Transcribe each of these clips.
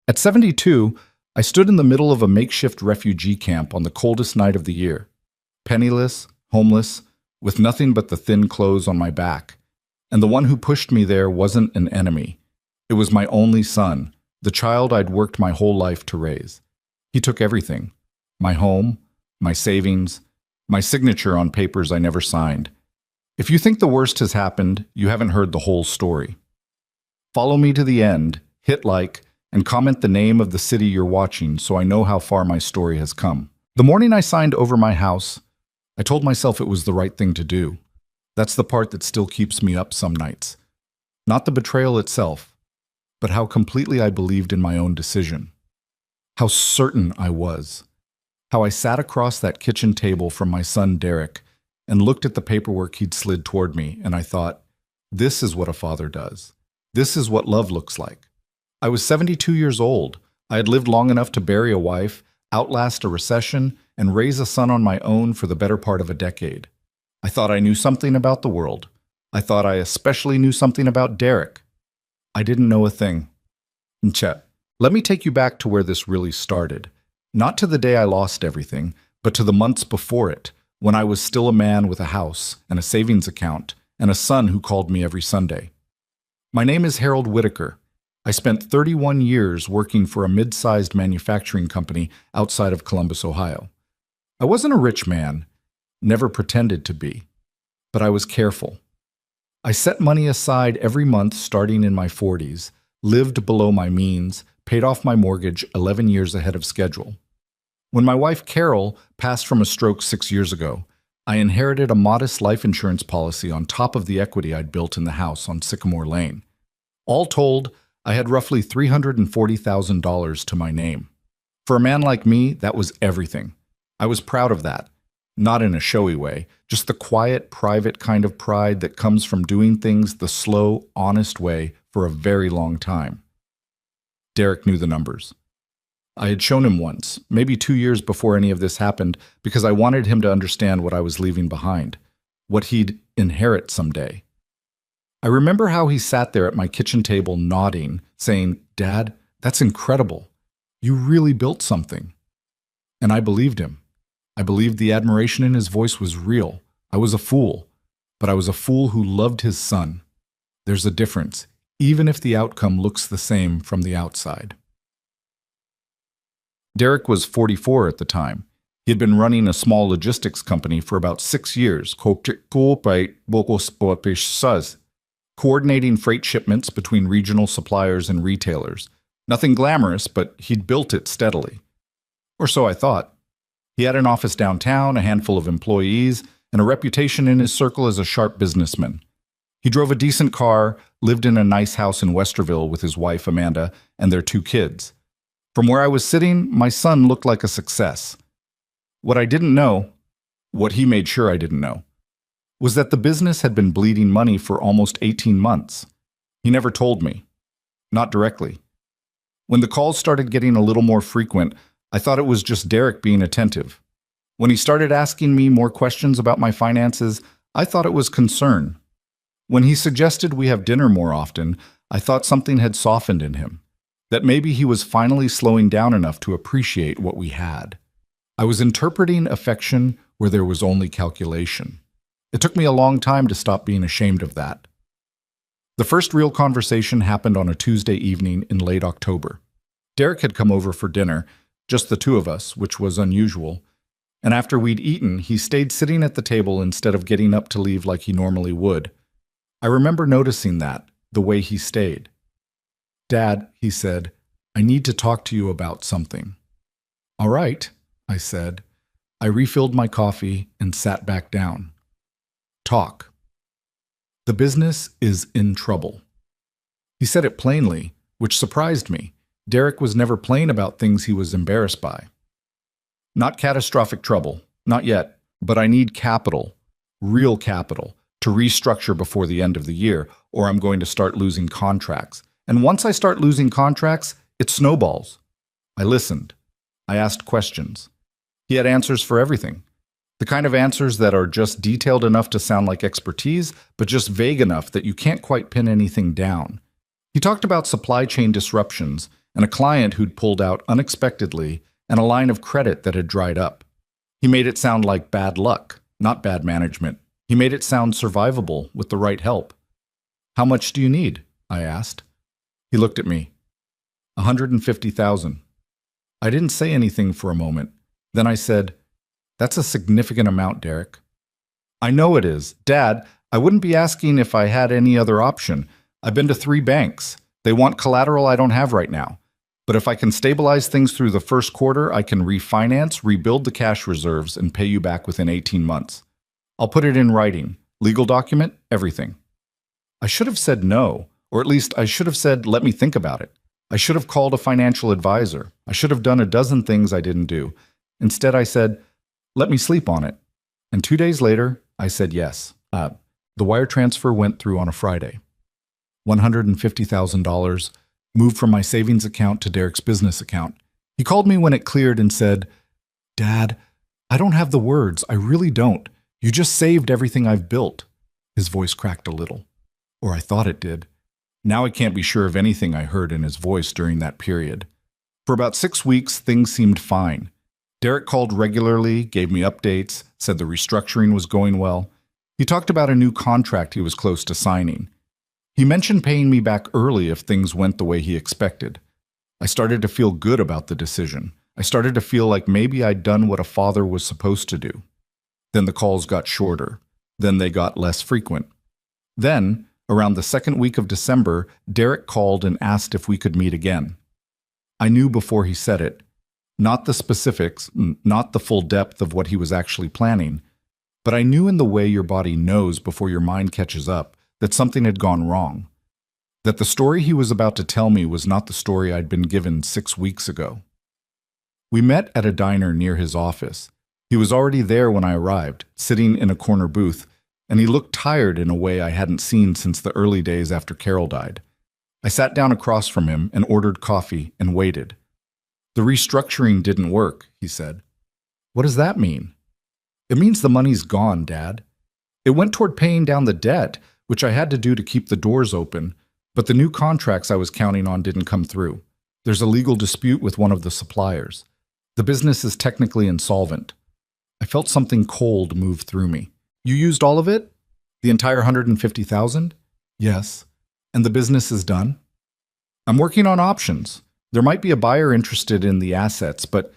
At 72, I stood in the middle of a makeshift refugee camp on the coldest night of the year, penniless, homeless, with nothing but the thin clothes on my back. And the one who pushed me there wasn't an enemy. It was my only son, the child I'd worked my whole life to raise. He took everything: my home, my savings, my signature on papers I never signed. If you think the worst has happened, you haven't heard the whole story. Follow me to the end, hit like, and comment the name of the city you're watching so I know how far my story has come. The morning I signed over my house, I told myself it was the right thing to do. That's the part that still keeps me up some nights. Not the betrayal itself, but how completely I believed in my own decision. How certain I was. How I sat across that kitchen table from my son Derek and looked at the paperwork he'd slid toward me, and I thought, this is what a father does. This is what love looks like. I was 72 years old. I had lived long enough to bury a wife, outlast a recession, and raise a son on my own for the better part of a decade. I thought I knew something about the world. I thought I especially knew something about Derek. I didn't know a thing. Chet, let me take you back to where this really started. Not to the day I lost everything, but to the months before it, when I was still a man with a house and a savings account and a son who called me every Sunday. My name is Harold Whitaker. I spent 31 years working for a mid-sized manufacturing company outside of Columbus, Ohio. I wasn't a rich man, never pretended to be, but I was careful. I set money aside every month starting in my 40s, lived below my means, paid off my mortgage 11 years ahead of schedule. When my wife Carol passed from a stroke 6 years ago, I inherited a modest life insurance policy on top of the equity I'd built in the house on Sycamore Lane. All told, I had roughly $340,000 to my name. For a man like me, that was everything. I was proud of that. Not in a showy way, just the quiet, private kind of pride that comes from doing things the slow, honest way for a very long time. Derek knew the numbers. I had shown him once, maybe 2 years before any of this happened, because I wanted him to understand what I was leaving behind, what he'd inherit someday. I remember how he sat there at my kitchen table nodding, saying, "Dad, that's incredible. You really built something." And I believed him. I believed the admiration in his voice was real. I was a fool, but I was a fool who loved his son. There's a difference, even if the outcome looks the same from the outside. Derek was 44 at the time. He had been running a small logistics company for about 6 years, coordinating freight shipments between regional suppliers and retailers. Nothing glamorous, but he'd built it steadily. Or so I thought. He had an office downtown, a handful of employees, and a reputation in his circle as a sharp businessman. He drove a decent car, lived in a nice house in Westerville with his wife Amanda and their 2 kids. From where I was sitting, my son looked like a success. What I didn't know, what he made sure I didn't know, was that the business had been bleeding money for almost 18 months. He never told me. Not directly. When the calls started getting a little more frequent, I thought it was just Derek being attentive. When he started asking me more questions about my finances, I thought it was concern. When he suggested we have dinner more often, I thought something had softened in him, that maybe he was finally slowing down enough to appreciate what we had. I was interpreting affection where there was only calculation. It took me a long time to stop being ashamed of that. The first real conversation happened on a Tuesday evening in late October. Derek had come over for dinner, just the 2 of us, which was unusual, and after we'd eaten, he stayed sitting at the table instead of getting up to leave like he normally would. I remember noticing that, the way he stayed. "Dad," he said, "I need to talk to you about something." "All right," I said. I refilled my coffee and sat back down. "Talk." "The business is in trouble." He said it plainly, which surprised me. Derek was never plain about things he was embarrassed by. "Not catastrophic trouble, not yet, but I need capital, real capital, to restructure before the end of the year, or I'm going to start losing contracts. And once I start losing contracts, it snowballs." I listened. I asked questions. He had answers for everything. The kind of answers that are just detailed enough to sound like expertise, but just vague enough that you can't quite pin anything down. He talked about supply chain disruptions and a client who'd pulled out unexpectedly, and a line of credit that had dried up. He made it sound like bad luck, not bad management. He made it sound survivable with the right help. "How much do you need?" I asked. He looked at me. $150,000. I didn't say anything for a moment. Then I said, "That's a significant amount, Derek." "I know it is. Dad, I wouldn't be asking if I had any other option. I've been to 3 banks. They want collateral I don't have right now. But if I can stabilize things through the first quarter, I can refinance, rebuild the cash reserves, and pay you back within 18 months. I'll put it in writing. Legal document, everything." I should have said no, or at least I should have said, "Let me think about it." I should have called a financial advisor. I should have done a dozen things I didn't do. Instead, I said, "Let me sleep on it." And 2 days later, I said yes. The wire transfer went through on a Friday. $150,000 moved from my savings account to Derek's business account. He called me when it cleared and said, "Dad, I don't have the words. I really don't. You just saved everything I've built." His voice cracked a little. Or I thought it did. Now I can't be sure of anything I heard in his voice during that period. For about 6 weeks, things seemed fine. Derek called regularly, gave me updates, said the restructuring was going well. He talked about a new contract he was close to signing. He mentioned paying me back early if things went the way he expected. I started to feel good about the decision. I started to feel like maybe I'd done what a father was supposed to do. Then the calls got shorter. Then they got less frequent. Then, around the second week of December, Derek called and asked if we could meet again. I knew before he said it. Not the specifics, not the full depth of what he was actually planning, but I knew in the way your body knows before your mind catches up that something had gone wrong. That the story he was about to tell me was not the story I'd been given 6 weeks ago. We met at a diner near his office. He was already there when I arrived, sitting in a corner booth, and he looked tired in a way I hadn't seen since the early days after Carol died. I sat down across from him and ordered coffee and waited. "The restructuring didn't work," he said. "What does that mean?" "It means the money's gone, Dad. It went toward paying down the debt, which I had to do to keep the doors open, but the new contracts I was counting on didn't come through. There's a legal dispute with one of the suppliers. The business is technically insolvent." I felt something cold move through me. "You used all of it? The entire $150,000? "Yes." "And the business is done?" "I'm working on options. There might be a buyer interested in the assets, but..."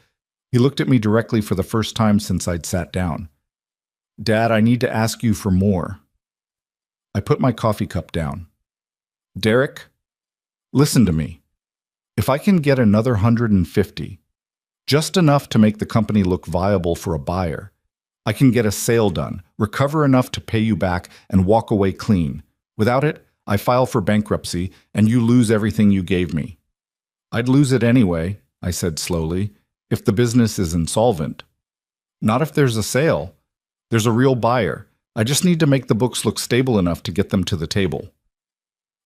He looked at me directly for the first time since I'd sat down. "Dad, I need to ask you for more." I put my coffee cup down. "Derek, listen to me. If I can get another 150, just enough to make the company look viable for a buyer, I can get a sale done, recover enough to pay you back, and walk away clean. Without it, I file for bankruptcy, and you lose everything you gave me." "I'd lose it anyway," I said slowly, "if the business is insolvent." "Not if there's a sale. There's a real buyer. I just need to make the books look stable enough to get them to the table."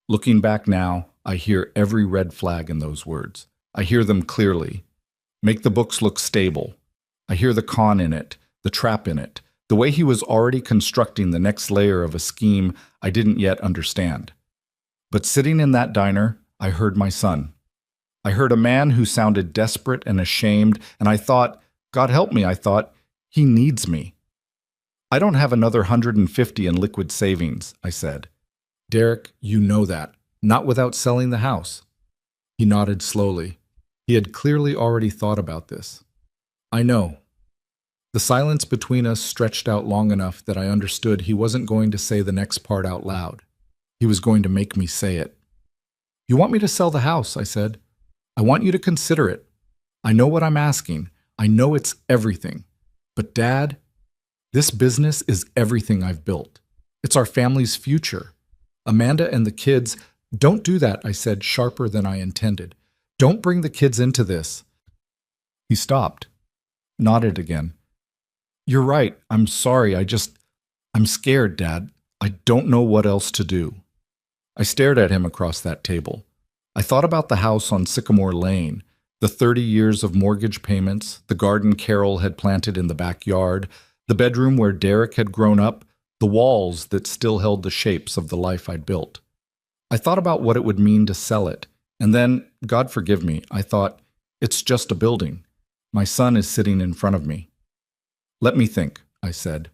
Looking back now, I hear every red flag in those words. I hear them clearly. Make the books look stable. I hear the con in it, the trap in it, the way he was already constructing the next layer of a scheme I didn't yet understand. But sitting in that diner, I heard my son. I heard a man who sounded desperate and ashamed, and I thought, God help me, I thought, he needs me. "I don't have another 150 in liquid savings," I said. "Derek, you know that. Not without selling the house." He nodded slowly. He had clearly already thought about this. "I know." The silence between us stretched out long enough that I understood he wasn't going to say the next part out loud. He was going to make me say it. "You want me to sell the house," I said. "I want you to consider it. I know what I'm asking. I know it's everything. But Dad, this business is everything I've built. It's our family's future. Amanda and the kids..." "Don't do that," I said, sharper than I intended. "Don't bring the kids into this." He stopped, nodded again. "You're right. I'm sorry. I'm scared, Dad. I don't know what else to do." I stared at him across that table. I thought about the house on Sycamore Lane, the 30 years of mortgage payments, the garden Carol had planted in the backyard, the bedroom where Derek had grown up, the walls that still held the shapes of the life I'd built. I thought about what it would mean to sell it, and then, God forgive me, I thought, it's just a building. My son is sitting in front of me. Let me think, I said.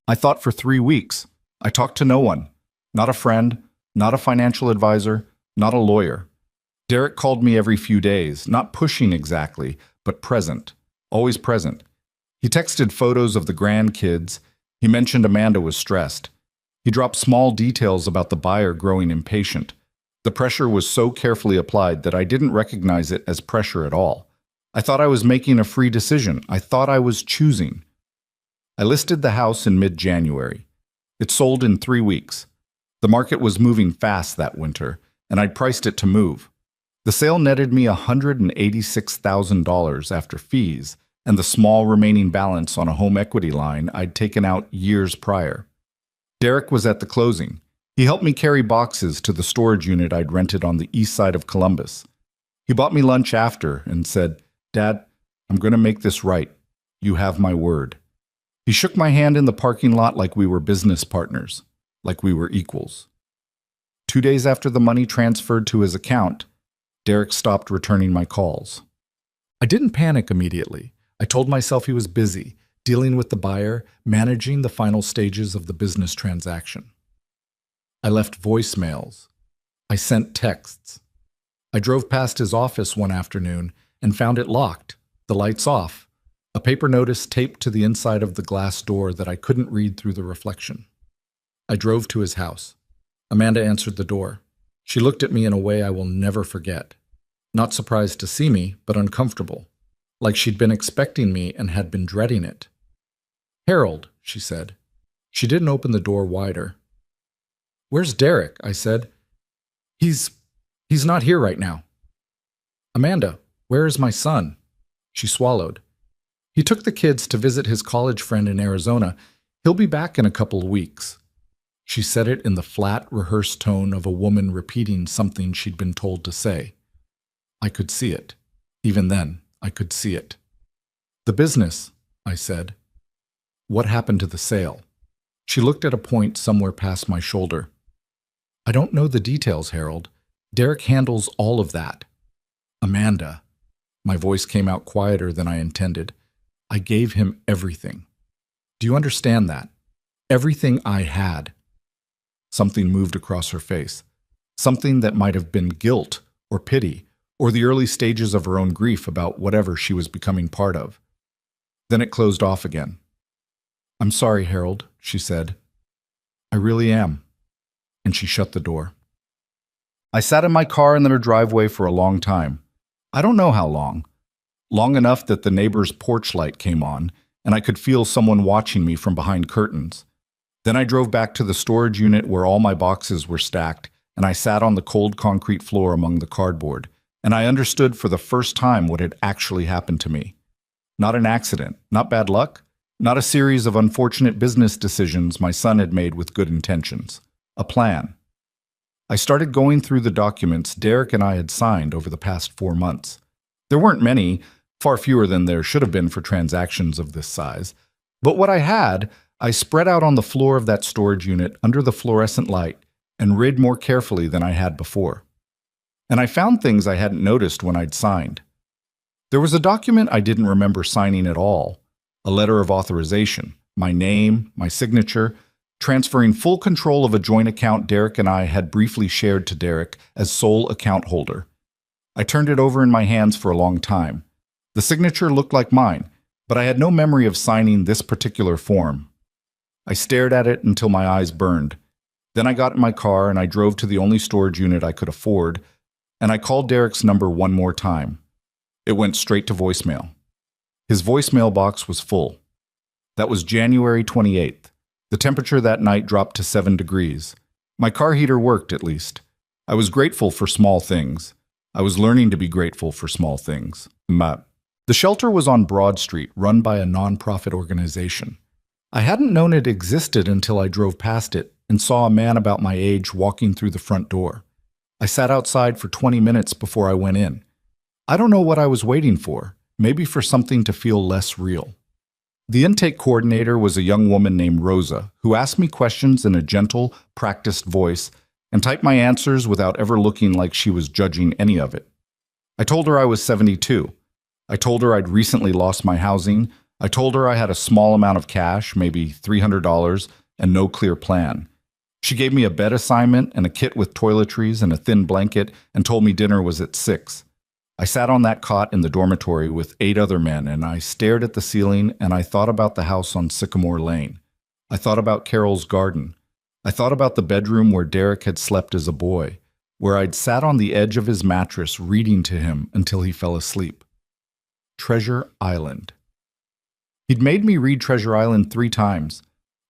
I thought for 3 weeks. I talked to no one. Not a friend, not a financial advisor, not a lawyer. Derek called me every few days, not pushing exactly, but present, always present. He texted photos of the grandkids. He mentioned Amanda was stressed. He dropped small details about the buyer growing impatient. The pressure was so carefully applied that I didn't recognize it as pressure at all. I thought I was making a free decision. I thought I was choosing. I listed the house in mid-January. It sold in 3 weeks. The market was moving fast that winter, and I'd priced it to move. The sale netted me $186,000 after fees and the small remaining balance on a home equity line I'd taken out years prior. Derek was at the closing. He helped me carry boxes to the storage unit I'd rented on the east side of Columbus. He bought me lunch after and said, "Dad, I'm going to make this right. You have my word." He shook my hand in the parking lot like we were business partners, like we were equals. 2 days after the money transferred to his account, Derek stopped returning my calls. I didn't panic immediately. I told myself he was busy, dealing with the buyer, managing the final stages of the business transaction. I left voicemails. I sent texts. I drove past his office one afternoon and found it locked, the lights off, a paper notice taped to the inside of the glass door that I couldn't read through the reflection. I drove to his house. Amanda answered the door. She looked at me in a way I will never forget. Not surprised to see me, but uncomfortable, like she'd been expecting me and had been dreading it. "Harold," she said. She didn't open the door wider. "Where's Derek?" I said. He's not here right now." "Amanda, where is my son?" She swallowed. "He took the kids to visit his college friend in Arizona. He'll be back in a couple of weeks." She said it in the flat, rehearsed tone of a woman repeating something she'd been told to say. I could see it. Even then, I could see it. "The business," I said. "What happened to the sale?" She looked at a point somewhere past my shoulder. "I don't know the details, Harold. Derek handles all of that." "Amanda." My voice came out quieter than I intended. "I gave him everything. Do you understand that? Everything I had." Something moved across her face. Something that might have been guilt or pity or the early stages of her own grief about whatever she was becoming part of. Then it closed off again. "I'm sorry, Harold," she said. "I really am." And she shut the door. I sat in my car in their driveway for a long time. I don't know how long. Long enough that the neighbor's porch light came on, and I could feel someone watching me from behind curtains. Then I drove back to the storage unit where all my boxes were stacked, and I sat on the cold concrete floor among the cardboard, and I understood for the first time what had actually happened to me. Not an accident, not bad luck, not a series of unfortunate business decisions my son had made with good intentions. A plan. I started going through the documents Derek and I had signed over the past 4 months. There weren't many, far fewer than there should have been for transactions of this size, but what I had, I spread out on the floor of that storage unit under the fluorescent light and read more carefully than I had before. And I found things I hadn't noticed when I'd signed. There was a document I didn't remember signing at all, a letter of authorization, my name, my signature, transferring full control of a joint account Derek and I had briefly shared to Derek as sole account holder. I turned it over in my hands for a long time. The signature looked like mine, but I had no memory of signing this particular form. I stared at it until my eyes burned. Then I got in my car and I drove to the only storage unit I could afford, and I called Derek's number one more time. It went straight to voicemail. His voicemail box was full. That was January 28th. The temperature that night dropped to 7 degrees. My car heater worked, at least. I was grateful for small things. I was learning to be grateful for small things. The shelter was on Broad Street, run by a nonprofit organization. I hadn't known it existed until I drove past it and saw a man about my age walking through the front door. I sat outside for 20 minutes before I went in. I don't know what I was waiting for, maybe for something to feel less real. The intake coordinator was a young woman named Rosa, who asked me questions in a gentle, practiced voice and typed my answers without ever looking like she was judging any of it. I told her I was 72. I told her I'd recently lost my housing. I told her I had a small amount of cash, maybe $300, and no clear plan. She gave me a bed assignment and a kit with toiletries and a thin blanket and told me dinner was at 6. I sat on that cot in the dormitory with 8 other men, and I stared at the ceiling and I thought about the house on Sycamore Lane. I thought about Carol's garden. I thought about the bedroom where Derek had slept as a boy, where I'd sat on the edge of his mattress reading to him until he fell asleep. Treasure Island. He'd made me read Treasure Island 3 times.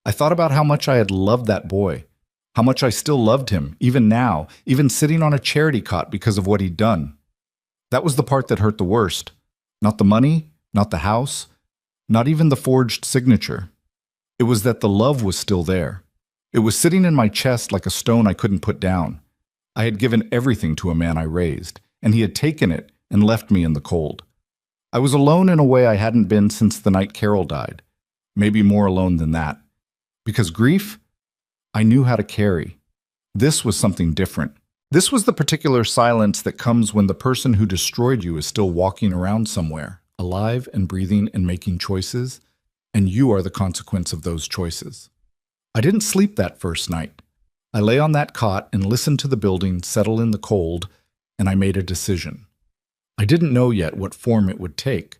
I thought about how much I had loved that boy, how much I still loved him, even now, even sitting on a charity cot because of what he'd done. That was the part that hurt the worst. Not the money, not the house, not even the forged signature. It was that the love was still there. It was sitting in my chest like a stone I couldn't put down. I had given everything to a man I raised, and he had taken it and left me in the cold. I was alone in a way I hadn't been since the night Carol died. Maybe more alone than that. Because grief, I knew how to carry. This was something different. This was the particular silence that comes when the person who destroyed you is still walking around somewhere, alive and breathing and making choices, and you are the consequence of those choices. I didn't sleep that first night. I lay on that cot and listened to the building settle in the cold, and I made a decision. I didn't know yet what form it would take.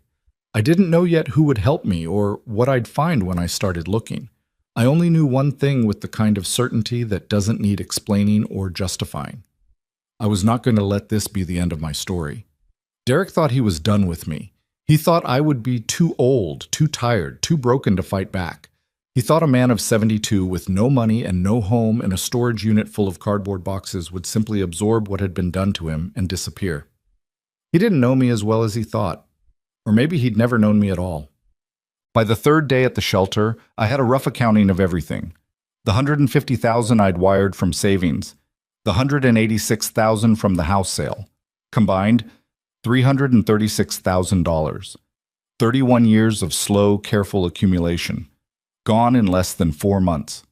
I didn't know yet who would help me or what I'd find when I started looking. I only knew one thing with the kind of certainty that doesn't need explaining or justifying. I was not going to let this be the end of my story. Derek thought he was done with me. He thought I would be too old, too tired, too broken to fight back. He thought a man of 72 with no money and no home and a storage unit full of cardboard boxes would simply absorb what had been done to him and disappear. He didn't know me as well as he thought. Or maybe he'd never known me at all. By the 3rd day at the shelter, I had a rough accounting of everything. The $150,000 I'd wired from savings, the $186,000 from the house sale. Combined, $336,000. 31 years of slow, careful accumulation. Gone in less than 4 months.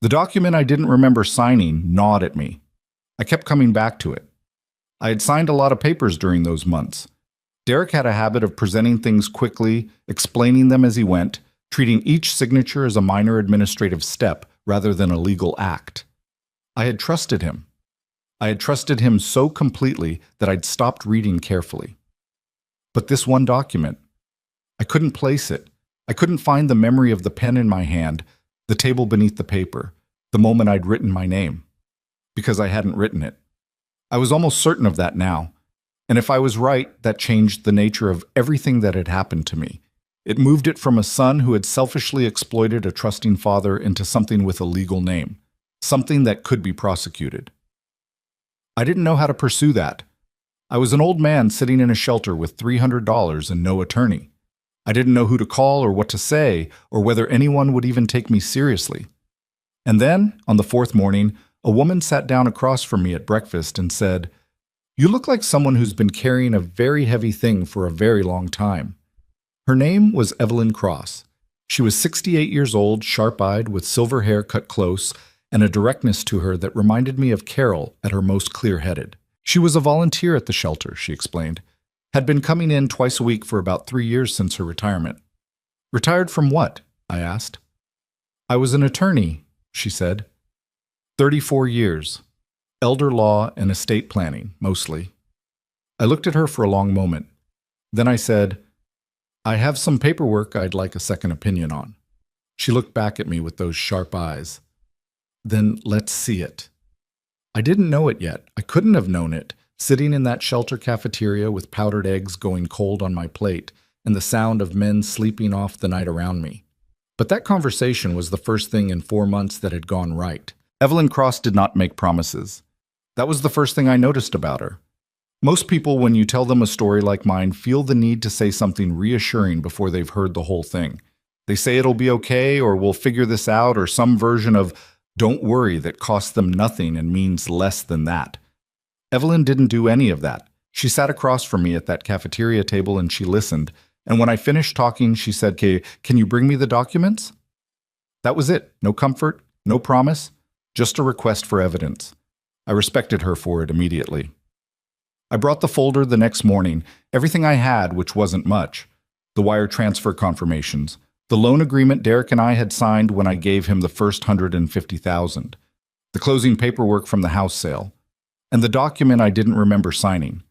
The document I didn't remember signing gnawed at me. I kept coming back to it. I had signed a lot of papers during those months. Derek had a habit of presenting things quickly, explaining them as he went, treating each signature as a minor administrative step rather than a legal act. I had trusted him. I had trusted him so completely that I'd stopped reading carefully. But this one document, I couldn't place it. I couldn't find the memory of the pen in my hand, the table beneath the paper, the moment I'd written my name. Because I hadn't written it. I was almost certain of that now. And if I was right, that changed the nature of everything that had happened to me. It moved it from a son who had selfishly exploited a trusting father into something with a legal name, something that could be prosecuted. I didn't know how to pursue that. I was an old man sitting in a shelter with $300 and no attorney. I didn't know who to call or what to say, or whether anyone would even take me seriously. And then, on the 4th morning, a woman sat down across from me at breakfast and said, "You look like someone who's been carrying a very heavy thing for a very long time." Her name was Evelyn Cross. She was 68 years old, sharp-eyed, with silver hair cut close, and a directness to her that reminded me of Carol at her most clear-headed. She was a volunteer at the shelter, she explained. Had been coming in twice a week for about 3 years since her retirement. "Retired from what?" I asked. "I was an attorney," she said. 34 years. Elder law and estate planning, mostly. I looked at her for a long moment. Then I said, "I have some paperwork I'd like a second opinion on." She looked back at me with those sharp eyes. "Then let's see it." I didn't know it yet. I couldn't have known it, sitting in that shelter cafeteria with powdered eggs going cold on my plate and the sound of men sleeping off the night around me. But that conversation was the first thing in 4 months that had gone right. Evelyn Cross did not make promises. That was the first thing I noticed about her. Most people, when you tell them a story like mine, feel the need to say something reassuring before they've heard the whole thing. They say it'll be okay, or we'll figure this out, or some version of "don't worry" that costs them nothing and means less than that. Evelyn didn't do any of that. She sat across from me at that cafeteria table and she listened, and when I finished talking, she said, "Can you bring me the documents?" That was it. No comfort, no promise, just a request for evidence. I respected her for it immediately. I brought the folder the next morning, everything I had, which wasn't much. The wire transfer confirmations, the loan agreement Derek and I had signed when I gave him the first $150,000, the closing paperwork from the house sale, and the document I didn't remember signing,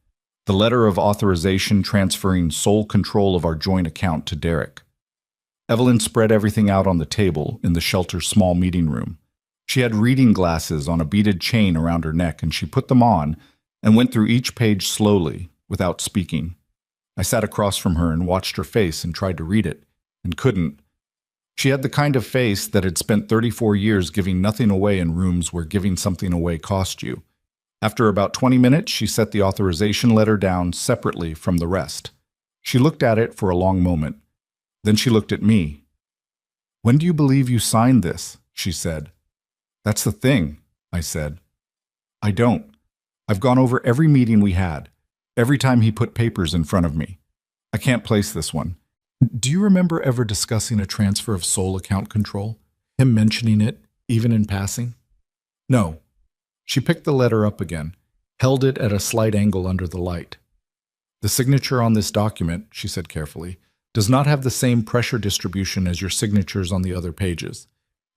the letter of authorization transferring sole control of our joint account to Derek. Evelyn spread everything out on the table in the shelter's small meeting room. She had reading glasses on a beaded chain around her neck, and she put them on and went through each page slowly, without speaking. I sat across from her and watched her face and tried to read it, and couldn't. She had the kind of face that had spent 34 years giving nothing away in rooms where giving something away cost you. After about 20 minutes, she set the authorization letter down separately from the rest. She looked at it for a long moment. Then she looked at me. "When do you believe you signed this?" she said. "That's the thing," I said. "I don't. I've gone over every meeting we had, every time he put papers in front of me. I can't place this one. Do you remember ever discussing a transfer of sole account control? Him mentioning it, even in passing?" "No." She picked the letter up again, held it at a slight angle under the light. "The signature on this document," she said carefully, "does not have the same pressure distribution as your signatures on the other pages.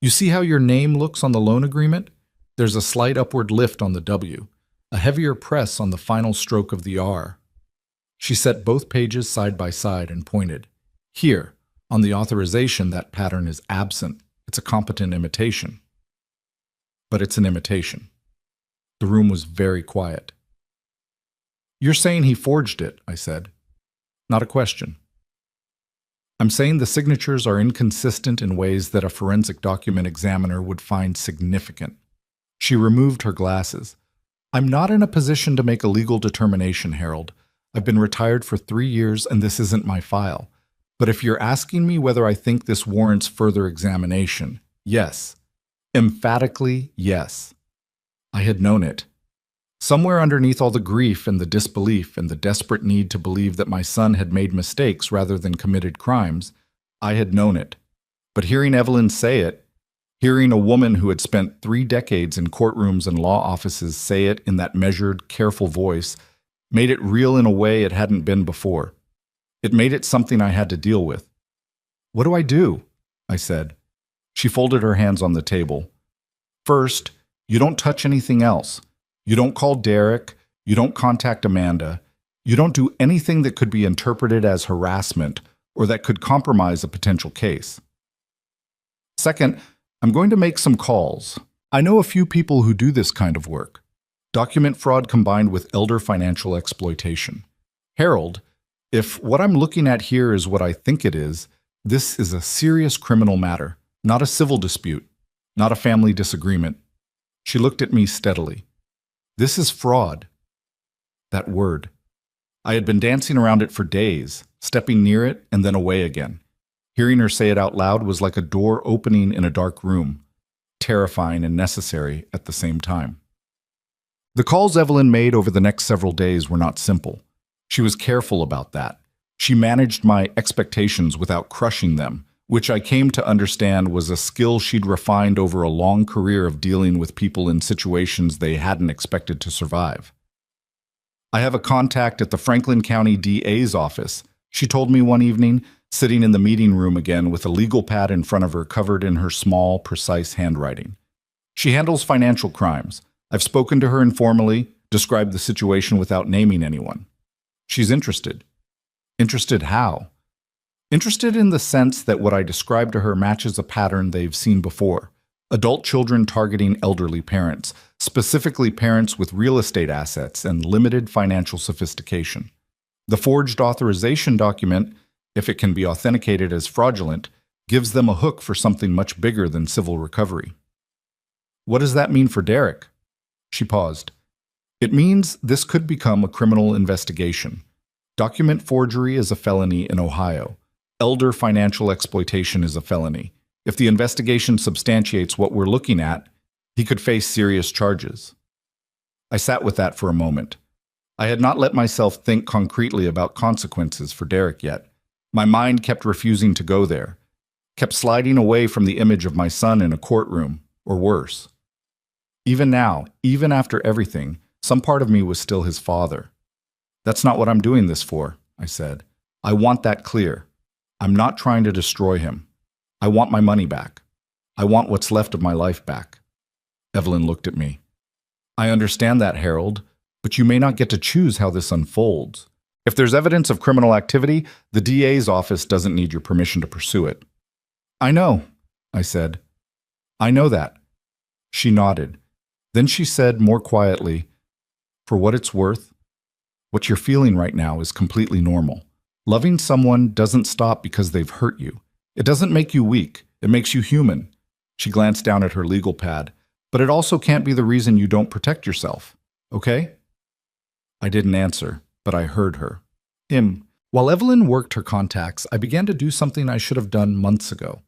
You see how your name looks on the loan agreement? There's a slight upward lift on the W, a heavier press on the final stroke of the R." She set both pages side by side and pointed. "Here, on the authorization, that pattern is absent. It's a competent imitation." But it's an imitation. The room was very quiet. "You're saying he forged it," I said. "Not a question. I'm saying the signatures are inconsistent in ways that a forensic document examiner would find significant." She removed her glasses. "I'm not in a position to make a legal determination, Harold. I've been retired for 3 years and this isn't my file. But if you're asking me whether I think this warrants further examination, yes. Emphatically, yes. I had known it. Somewhere underneath all the grief and the disbelief and the desperate need to believe that my son had made mistakes rather than committed crimes, I had known it. But hearing Evelyn say it, hearing a woman who had spent 3 decades in courtrooms and law offices say it in that measured, careful voice, made it real in a way it hadn't been before. It made it something I had to deal with. "What do I do?" I said. She folded her hands on the table. "First, you don't touch anything else. You don't call Derek. You don't contact Amanda. You don't do anything that could be interpreted as harassment or that could compromise a potential case. Second, I'm going to make some calls. I know a few people who do this kind of work. Document fraud combined with elder financial exploitation. Harold, if what I'm looking at here is what I think it is, this is a serious criminal matter, not a civil dispute, not a family disagreement." She looked at me steadily. "This is fraud." That word. I had been dancing around it for days, stepping near it and then away again. Hearing her say it out loud was like a door opening in a dark room, terrifying and necessary at the same time. The calls Evelyn made over the next several days were not simple. She was careful about that. She managed my expectations without crushing them, which I came to understand was a skill she'd refined over a long career of dealing with people in situations they hadn't expected to survive. "I have a contact at the Franklin County DA's office," she told me one evening, sitting in the meeting room again with a legal pad in front of her covered in her small, precise handwriting. "She handles financial crimes. I've spoken to her informally, described the situation without naming anyone. She's interested." Interested how? Interested in the sense that what I described to her matches a pattern they've seen before. Adult children targeting elderly parents, specifically parents with real estate assets and limited financial sophistication. The forged authorization document, if it can be authenticated as fraudulent, gives them a hook for something much bigger than civil recovery. "What does that mean for Derek?" She paused. "It means this could become a criminal investigation. Document forgery is a felony in Ohio. Elder financial exploitation is a felony. If the investigation substantiates what we're looking at, he could face serious charges." I sat with that for a moment. I had not let myself think concretely about consequences for Derek yet. My mind kept refusing to go there, kept sliding away from the image of my son in a courtroom, or worse. Even now, even after everything, some part of me was still his father. That's not what I'm doing this for, I said. I want that clear. I'm not trying to destroy him. I want my money back. I want what's left of my life back. Evelyn looked at me. I understand that, Harold, but you may not get to choose how this unfolds. If there's evidence of criminal activity, the DA's office doesn't need your permission to pursue it. I know, I said. I know that. She nodded. Then she said more quietly, for what it's worth, what you're feeling right now is completely normal. Loving someone doesn't stop because they've hurt you. It doesn't make you weak. It makes you human. She glanced down at her legal pad. But it also can't be the reason you don't protect yourself. Okay? I didn't answer, but I heard her. While Evelyn worked her contacts, I began to do something I should have done months ago.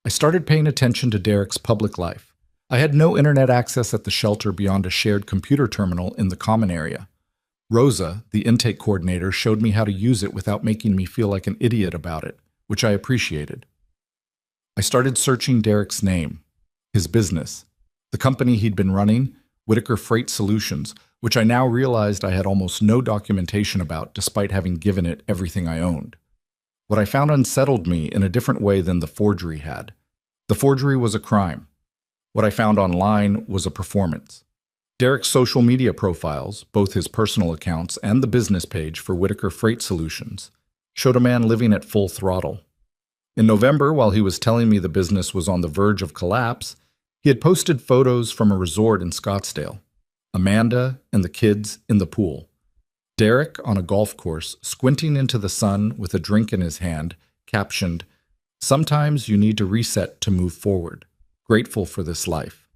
I started paying attention to Derek's public life. I had no internet access at the shelter beyond a shared computer terminal in the common area. Rosa, the intake coordinator, showed me how to use it without making me feel like an idiot about it, which I appreciated. I started searching Derek's name, his business, the company he'd been running, Whitaker Freight Solutions, which I now realized I had almost no documentation about despite having given it everything I owned. What I found unsettled me in a different way than the forgery had. The forgery was a crime. What I found online was a performance. Derek's social media profiles, both his personal accounts and the business page for Whitaker Freight Solutions, showed a man living at full throttle. In November, while he was telling me the business was on the verge of collapse, he had posted photos from a resort in Scottsdale. Amanda and the kids in the pool. Derek on a golf course, squinting into the sun with a drink in his hand, captioned, "Sometimes you need to reset to move forward. Grateful for this life."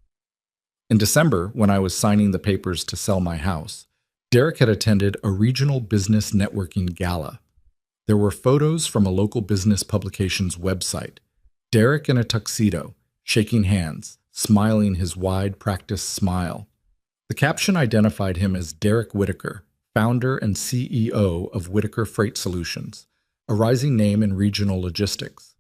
In December, when I was signing the papers to sell my house, Derek had attended a regional business networking gala. There were photos from a local business publication's website. Derek in a tuxedo, shaking hands, smiling his wide practiced smile. The caption identified him as Derek Whitaker, founder and CEO of Whitaker Freight Solutions, a rising name in regional logistics.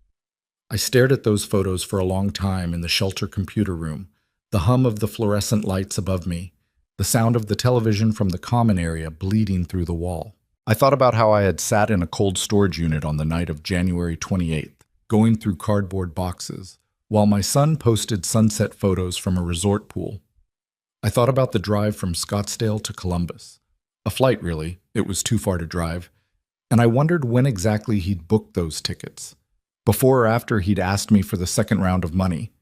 I stared at those photos for a long time in the shelter computer room, the hum of the fluorescent lights above me, the sound of the television from the common area bleeding through the wall. I thought about how I had sat in a cold storage unit on the night of January 28th, going through cardboard boxes, while my son posted sunset photos from a resort pool. I thought about the drive from Scottsdale to Columbus. A flight, really. It was too far to drive. And I wondered when exactly he'd booked those tickets. Before or after he'd asked me for the second round of money.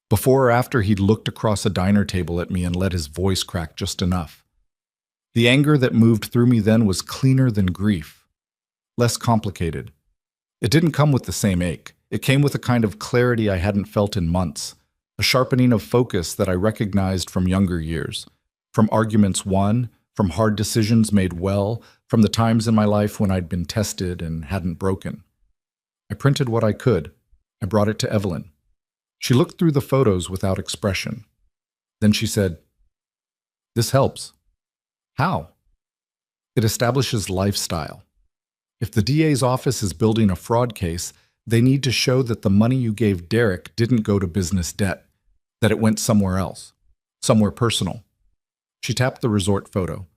Before or after he'd looked across a diner table at me and let his voice crack just enough. The anger that moved through me then was cleaner than grief. Less complicated. It didn't come with the same ache. It came with a kind of clarity I hadn't felt in months, a sharpening of focus that I recognized from younger years, from arguments won, from hard decisions made well, from the times in my life when I'd been tested and hadn't broken. I printed what I could. I brought it to Evelyn. She looked through the photos without expression. Then she said, "This helps." "How?" "It establishes lifestyle. If the DA's office is building a fraud case, they need to show that the money you gave Derek didn't go to business debt, that it went somewhere else, somewhere personal." She tapped the resort photo.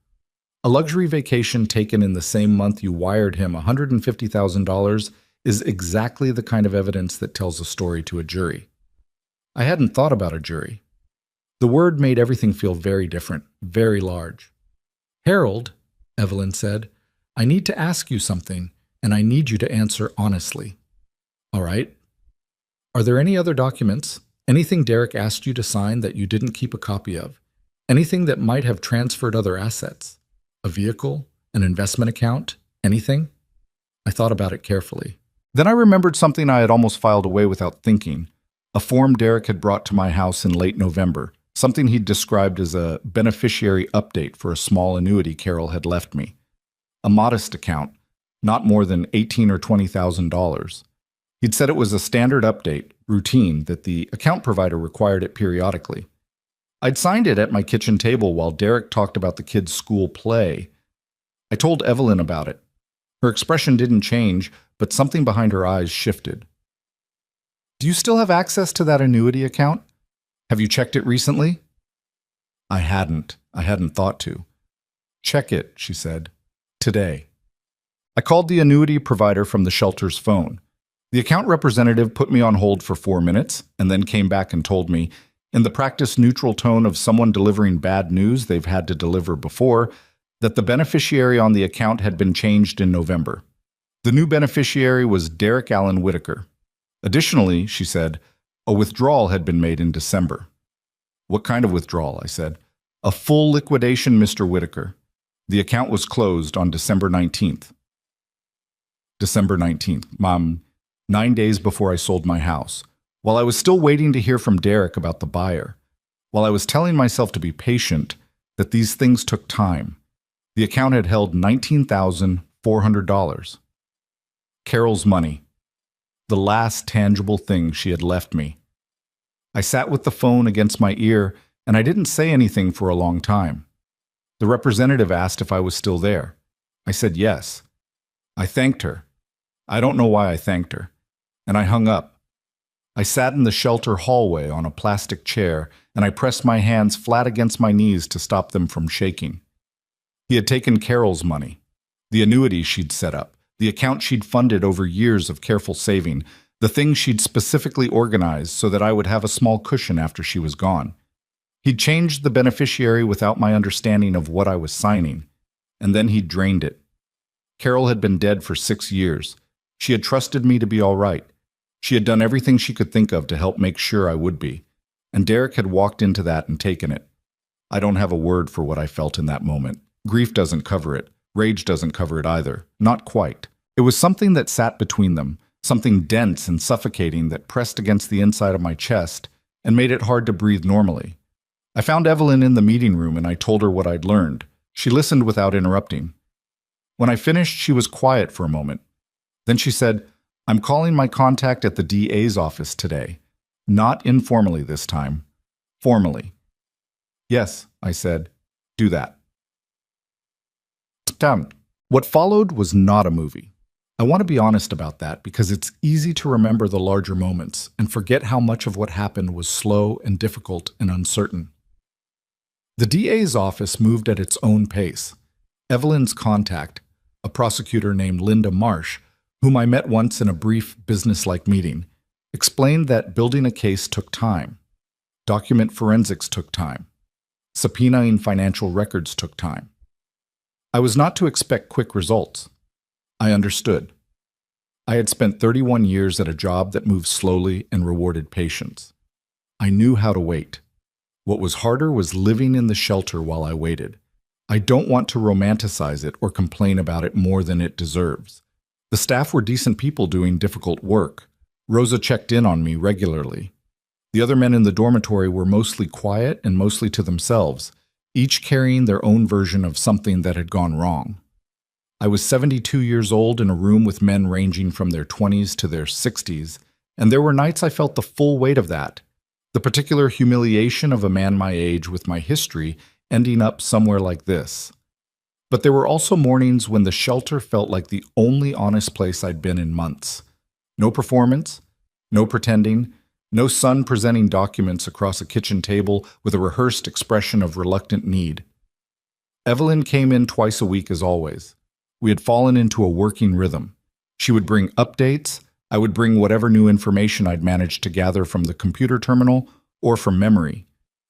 A luxury vacation taken in the same month you wired him $150,000 is exactly the kind of evidence that tells a story to a jury. I hadn't thought about a jury. The word made everything feel very different, very large. "Harold," Evelyn said, "I need to ask you something, and I need you to answer honestly." "All right. Are there any other documents, anything Derek asked you to sign that you didn't keep a copy of? Anything that might have transferred other assets? A vehicle? An investment account? Anything?" I thought about it carefully. Then I remembered something I had almost filed away without thinking, a form Derek had brought to my house in late November, something he'd described as a beneficiary update for a small annuity Carol had left me. A modest account, not more than $18,000 or $20,000. He'd said it was a standard update, routine, that the account provider required it periodically. I'd signed it at my kitchen table while Derek talked about the kids' school play. I told Evelyn about it. Her expression didn't change, but something behind her eyes shifted. "Do you still have access to that annuity account? Have you checked it recently?" I hadn't. I hadn't thought to. Check it, she said. Today. I called the annuity provider from the shelter's phone. The account representative put me on hold for 4 minutes and then came back and told me, in the practice-neutral tone of someone delivering bad news they've had to deliver before, that the beneficiary on the account had been changed in November. The new beneficiary was Derek Allen Whitaker. Additionally, she said, a withdrawal had been made in December. What kind of withdrawal? I said. A full liquidation, Mr. Whitaker. The account was closed on December 19th. December 19th, Mom, 9 days before I sold my house. While I was still waiting to hear from Derek about the buyer, while I was telling myself to be patient, that these things took time, the account had held $19,400. Carol's money, the last tangible thing she had left me. I sat with the phone against my ear, and I didn't say anything for a long time. The representative asked if I was still there. I said yes. I thanked her. I don't know why I thanked her. And I hung up. I sat in the shelter hallway on a plastic chair, and I pressed my hands flat against my knees to stop them from shaking. He had taken Carol's money, the annuity she'd set up, the account she'd funded over years of careful saving, the things she'd specifically organized so that I would have a small cushion after she was gone. He'd changed the beneficiary without my understanding of what I was signing, and then he'd drained it. Carol had been dead for 6 years. She had trusted me to be all right. She had done everything she could think of to help make sure I would be, and Derek had walked into that and taken it. I don't have a word for what I felt in that moment. Grief doesn't cover it. Rage doesn't cover it either. Not quite. It was something that sat between them, something dense and suffocating that pressed against the inside of my chest and made it hard to breathe normally. I found Evelyn in the meeting room and I told her what I'd learned. She listened without interrupting. When I finished, she was quiet for a moment. Then she said, I'm calling my contact at the DA's office today. Not informally this time. Formally. Yes, I said. Do that. Done. What followed was not a movie. I want to be honest about that because it's easy to remember the larger moments and forget how much of what happened was slow and difficult and uncertain. The DA's office moved at its own pace. Evelyn's contact, a prosecutor named Linda Marsh, whom I met once in a brief business-like meeting, explained that building a case took time. Document forensics took time. Subpoenaing financial records took time. I was not to expect quick results. I understood. I had spent 31 years at a job that moved slowly and rewarded patience. I knew how to wait. What was harder was living in the shelter while I waited. I don't want to romanticize it or complain about it more than it deserves. The staff were decent people doing difficult work. Rosa checked in on me regularly. The other men in the dormitory were mostly quiet and mostly to themselves, each carrying their own version of something that had gone wrong. I was 72 years old in a room with men ranging from their 20s to their 60s, and there were nights I felt the full weight of that, the particular humiliation of a man my age with my history ending up somewhere like this. But there were also mornings when the shelter felt like the only honest place I'd been in months. No performance, no pretending, no son presenting documents across a kitchen table with a rehearsed expression of reluctant need. Evelyn came in twice a week as always. We had fallen into a working rhythm. She would bring updates, I would bring whatever new information I'd managed to gather from the computer terminal or from memory.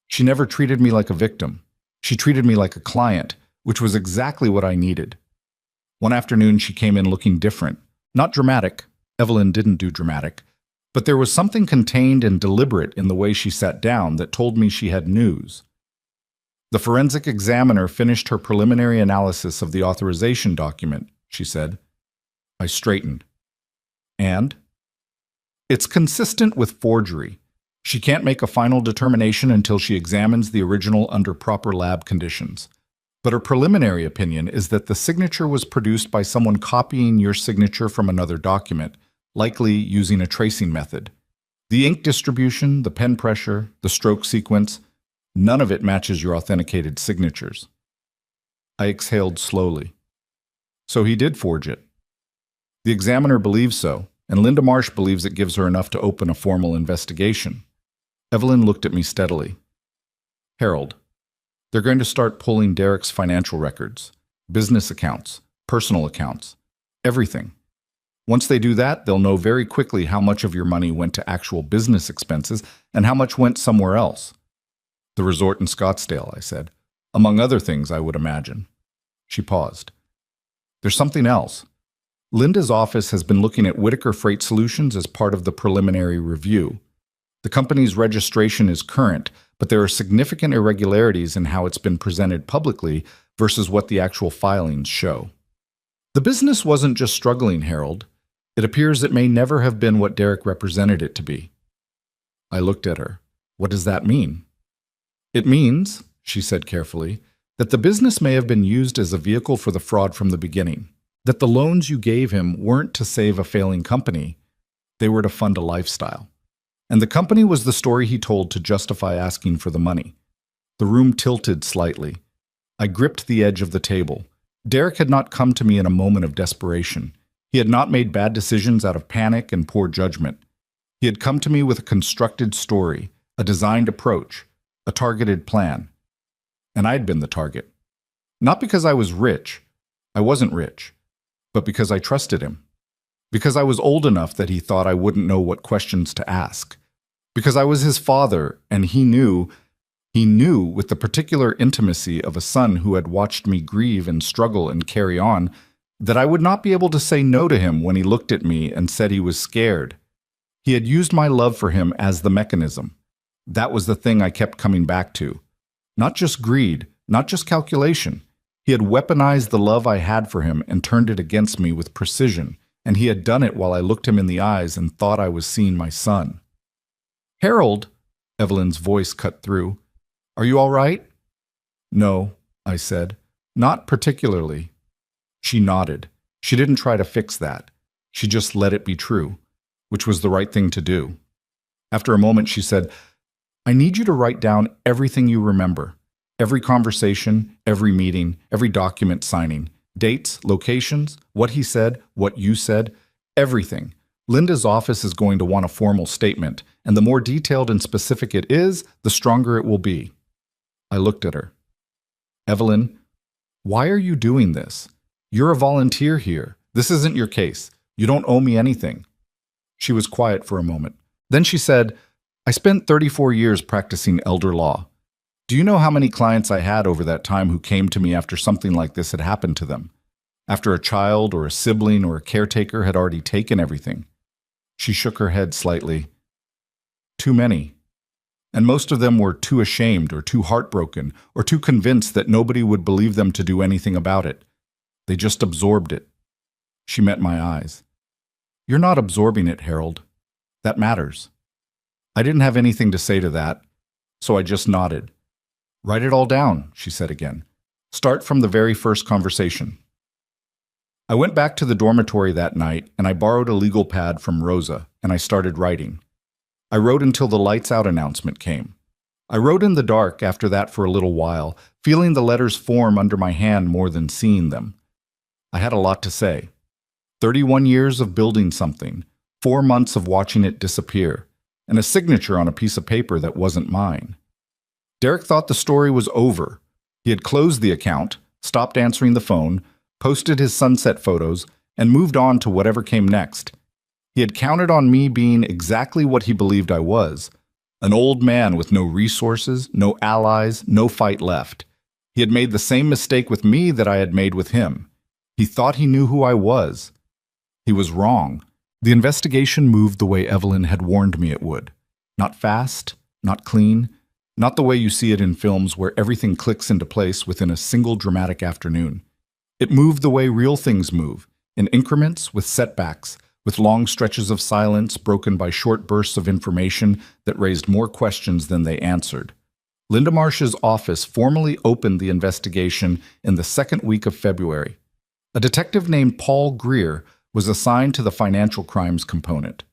She never treated me like a victim. She treated me like a client, which was exactly what I needed. One afternoon, she came in looking different. Not dramatic. Evelyn didn't do dramatic. But there was something contained and deliberate in the way she sat down that told me she had news. The forensic examiner finished her preliminary analysis of the authorization document, she said. I straightened. And? It's consistent with forgery. She can't make a final determination until she examines the original under proper lab conditions. But her preliminary opinion is that the signature was produced by someone copying your signature from another document, likely using a tracing method. The ink distribution, the pen pressure, the stroke sequence, none of it matches your authenticated signatures. I exhaled slowly. So he did forge it. The examiner believes so, and Linda Marsh believes it gives her enough to open a formal investigation. Evelyn looked at me steadily. Harold, They're going to start pulling Derek's financial records, business accounts, personal accounts, everything. Once they do that, they'll know very quickly how much of your money went to actual business expenses and how much went somewhere else. The resort in Scottsdale, I said. Among other things, I would imagine. She paused. There's something else. Linda's office has been looking at Whitaker Freight Solutions as part of the preliminary review. The company's registration is current, but there are significant irregularities in how it's been presented publicly versus what the actual filings show. The business wasn't just struggling, Harold. It appears it may never have been what Derek represented it to be. I looked at her. What does that mean? It means, she said carefully, that the business may have been used as a vehicle for the fraud from the beginning. That the loans you gave him weren't to save a failing company. They were to fund a lifestyle. And the company was the story he told to justify asking for the money. The room tilted slightly. I gripped the edge of the table. Derek had not come to me in a moment of desperation. He had not made bad decisions out of panic and poor judgment. He had come to me with a constructed story, a designed approach, a targeted plan. And I'd been the target. Not because I was rich. I wasn't rich. But because I trusted him. Because I was old enough that he thought I wouldn't know what questions to ask. Because I was his father, and he knew with the particular intimacy of a son who had watched me grieve and struggle and carry on, that I would not be able to say no to him when he looked at me and said he was scared. He had used my love for him as the mechanism. That was the thing I kept coming back to. Not just greed, not just calculation. He had weaponized the love I had for him and turned it against me with precision, and he had done it while I looked him in the eyes and thought I was seeing my son. Harold, Evelyn's voice cut through. Are you all right? No, I said. Not particularly. She nodded. She didn't try to fix that. She just let it be true, which was the right thing to do. After a moment, she said, I need you to write down everything you remember. Every conversation, every meeting, every document signing, dates, locations, what he said, what you said, everything. Linda's office is going to want a formal statement, and the more detailed and specific it is, the stronger it will be. I looked at her. Evelyn, why are you doing this? You're a volunteer here. This isn't your case. You don't owe me anything. She was quiet for a moment. Then she said, I spent 34 years practicing elder law. Do you know how many clients I had over that time who came to me after something like this had happened to them? After a child or a sibling or a caretaker had already taken everything? She shook her head slightly. Too many. And most of them were too ashamed or too heartbroken or too convinced that nobody would believe them to do anything about it. They just absorbed it. She met my eyes. You're not absorbing it, Harold. That matters. I didn't have anything to say to that, so I just nodded. Write it all down, she said again. Start from the very first conversation. I went back to the dormitory that night, and I borrowed a legal pad from Rosa, and I started writing. I wrote until the lights out announcement came. I wrote in the dark after that for a little while, feeling the letters form under my hand more than seeing them. I had a lot to say. 31 years of building something, 4 months of watching it disappear, and a signature on a piece of paper that wasn't mine. Derek thought the story was over. He had closed the account, stopped answering the phone, posted his sunset photos, and moved on to whatever came next. He had counted on me being exactly what he believed I was, an old man with no resources, no allies, no fight left. He had made the same mistake with me that I had made with him. He thought he knew who I was. He was wrong. The investigation moved the way Evelyn had warned me it would. Not fast, not clean, not the way you see it in films where everything clicks into place within a single dramatic afternoon. It moved the way real things move, in increments with setbacks, with long stretches of silence broken by short bursts of information that raised more questions than they answered. Linda Marsh's office formally opened the investigation in the second week of February. A detective named Paul Greer was assigned to the financial crimes component.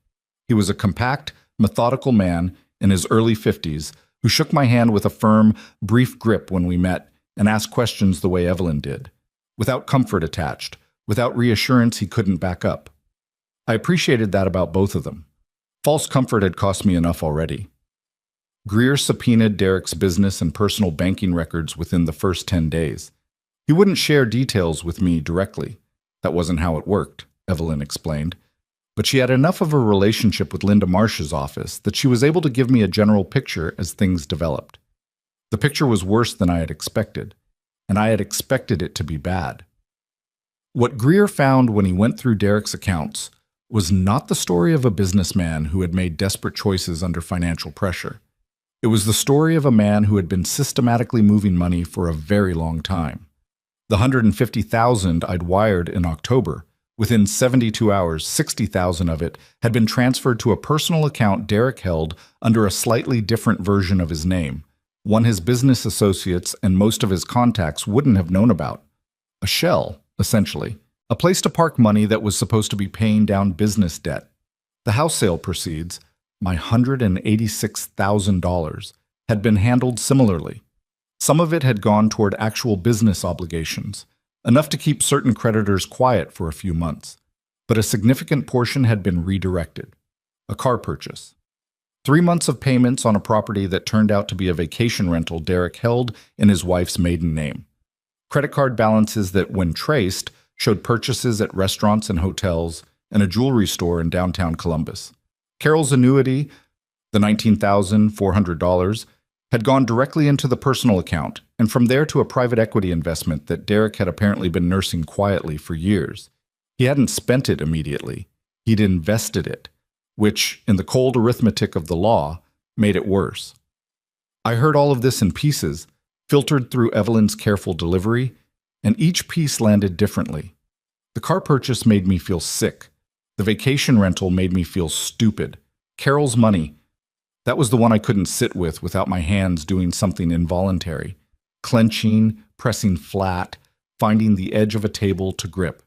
He was a compact, methodical man in his early 50s who shook my hand with a firm, brief grip when we met and asked questions the way Evelyn did, without comfort attached, without reassurance he couldn't back up. I appreciated that about both of them. False comfort had cost me enough already. Greer subpoenaed Derek's business and personal banking records within the first 10 days. He wouldn't share details with me directly. That wasn't how it worked, Evelyn explained. But she had enough of a relationship with Linda Marsh's office that she was able to give me a general picture as things developed. The picture was worse than I had expected, and I had expected it to be bad. What Greer found when he went through Derek's accounts was not the story of a businessman who had made desperate choices under financial pressure. It was the story of a man who had been systematically moving money for a very long time. The $150,000 I'd wired in October, within 72 hours, 60,000 of it had been transferred to a personal account Derek held under a slightly different version of his name, one his business associates and most of his contacts wouldn't have known about. A shell, essentially. A place to park money that was supposed to be paying down business debt. The house sale proceeds, my $186,000, had been handled similarly. Some of it had gone toward actual business obligations, enough to keep certain creditors quiet for a few months, but a significant portion had been redirected. A car purchase. 3 months of payments on a property that turned out to be a vacation rental Derek held in his wife's maiden name. Credit card balances that, when traced, showed purchases at restaurants and hotels and a jewelry store in downtown Columbus. Carol's annuity, the $19,400, had gone directly into the personal account, and from there to a private equity investment that Derek had apparently been nursing quietly for years. He hadn't spent it immediately. He'd invested it, which, in the cold arithmetic of the law, made it worse. I heard all of this in pieces, filtered through Evelyn's careful delivery, and each piece landed differently. The car purchase made me feel sick. The vacation rental made me feel stupid. Carol's money, that was the one I couldn't sit with without my hands doing something involuntary. Clenching, pressing flat, finding the edge of a table to grip.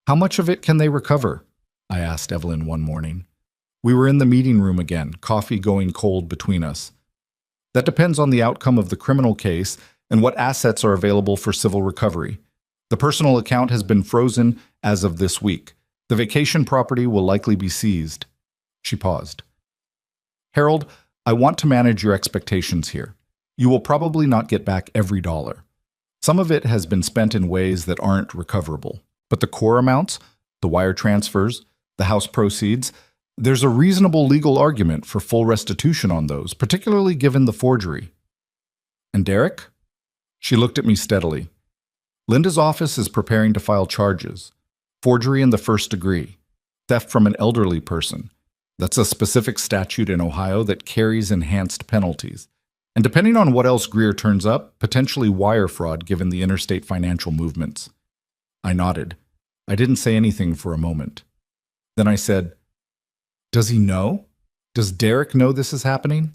"How much of it can they recover?" I asked Evelyn one morning. We were in the meeting room again, coffee going cold between us. "That depends on the outcome of the criminal case and what assets are available for civil recovery. The personal account has been frozen as of this week. The vacation property will likely be seized." She paused. "Harold, I want to manage your expectations here. You will probably not get back every dollar. Some of it has been spent in ways that aren't recoverable. But the core amounts, the wire transfers, the house proceeds, there's a reasonable legal argument for full restitution on those, particularly given the forgery." "And Derek?" She looked at me steadily. "Linda's office is preparing to file charges. Forgery in the first degree. Theft from an elderly person. That's a specific statute in Ohio that carries enhanced penalties. And depending on what else Greer turns up, potentially wire fraud given the interstate financial movements." I nodded. I didn't say anything for a moment. Then I said, "Does he know? Does Derek know this is happening?"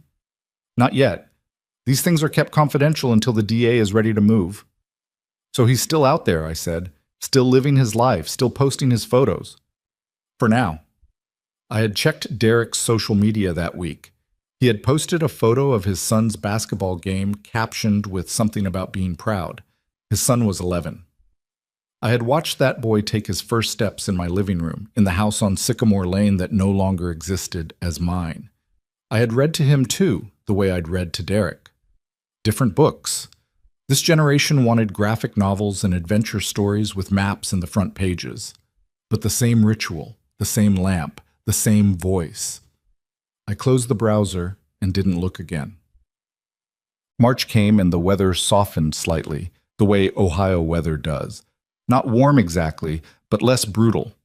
"Not yet. These things are kept confidential until the DA is ready to move." "So he's still out there," I said, "still living his life, still posting his photos." "For now." I had checked Derek's social media that week. He had posted a photo of his son's basketball game captioned with something about being proud. His son was 11. I had watched that boy take his first steps in my living room, in the house on Sycamore Lane that no longer existed as mine. I had read to him too, the way I'd read to Derek. Different books. This generation wanted graphic novels and adventure stories with maps in the front pages. But the same ritual, the same lamp, the same voice. I closed the browser and didn't look again. March came and the weather softened slightly, the way Ohio weather does. Not warm exactly, but less brutal.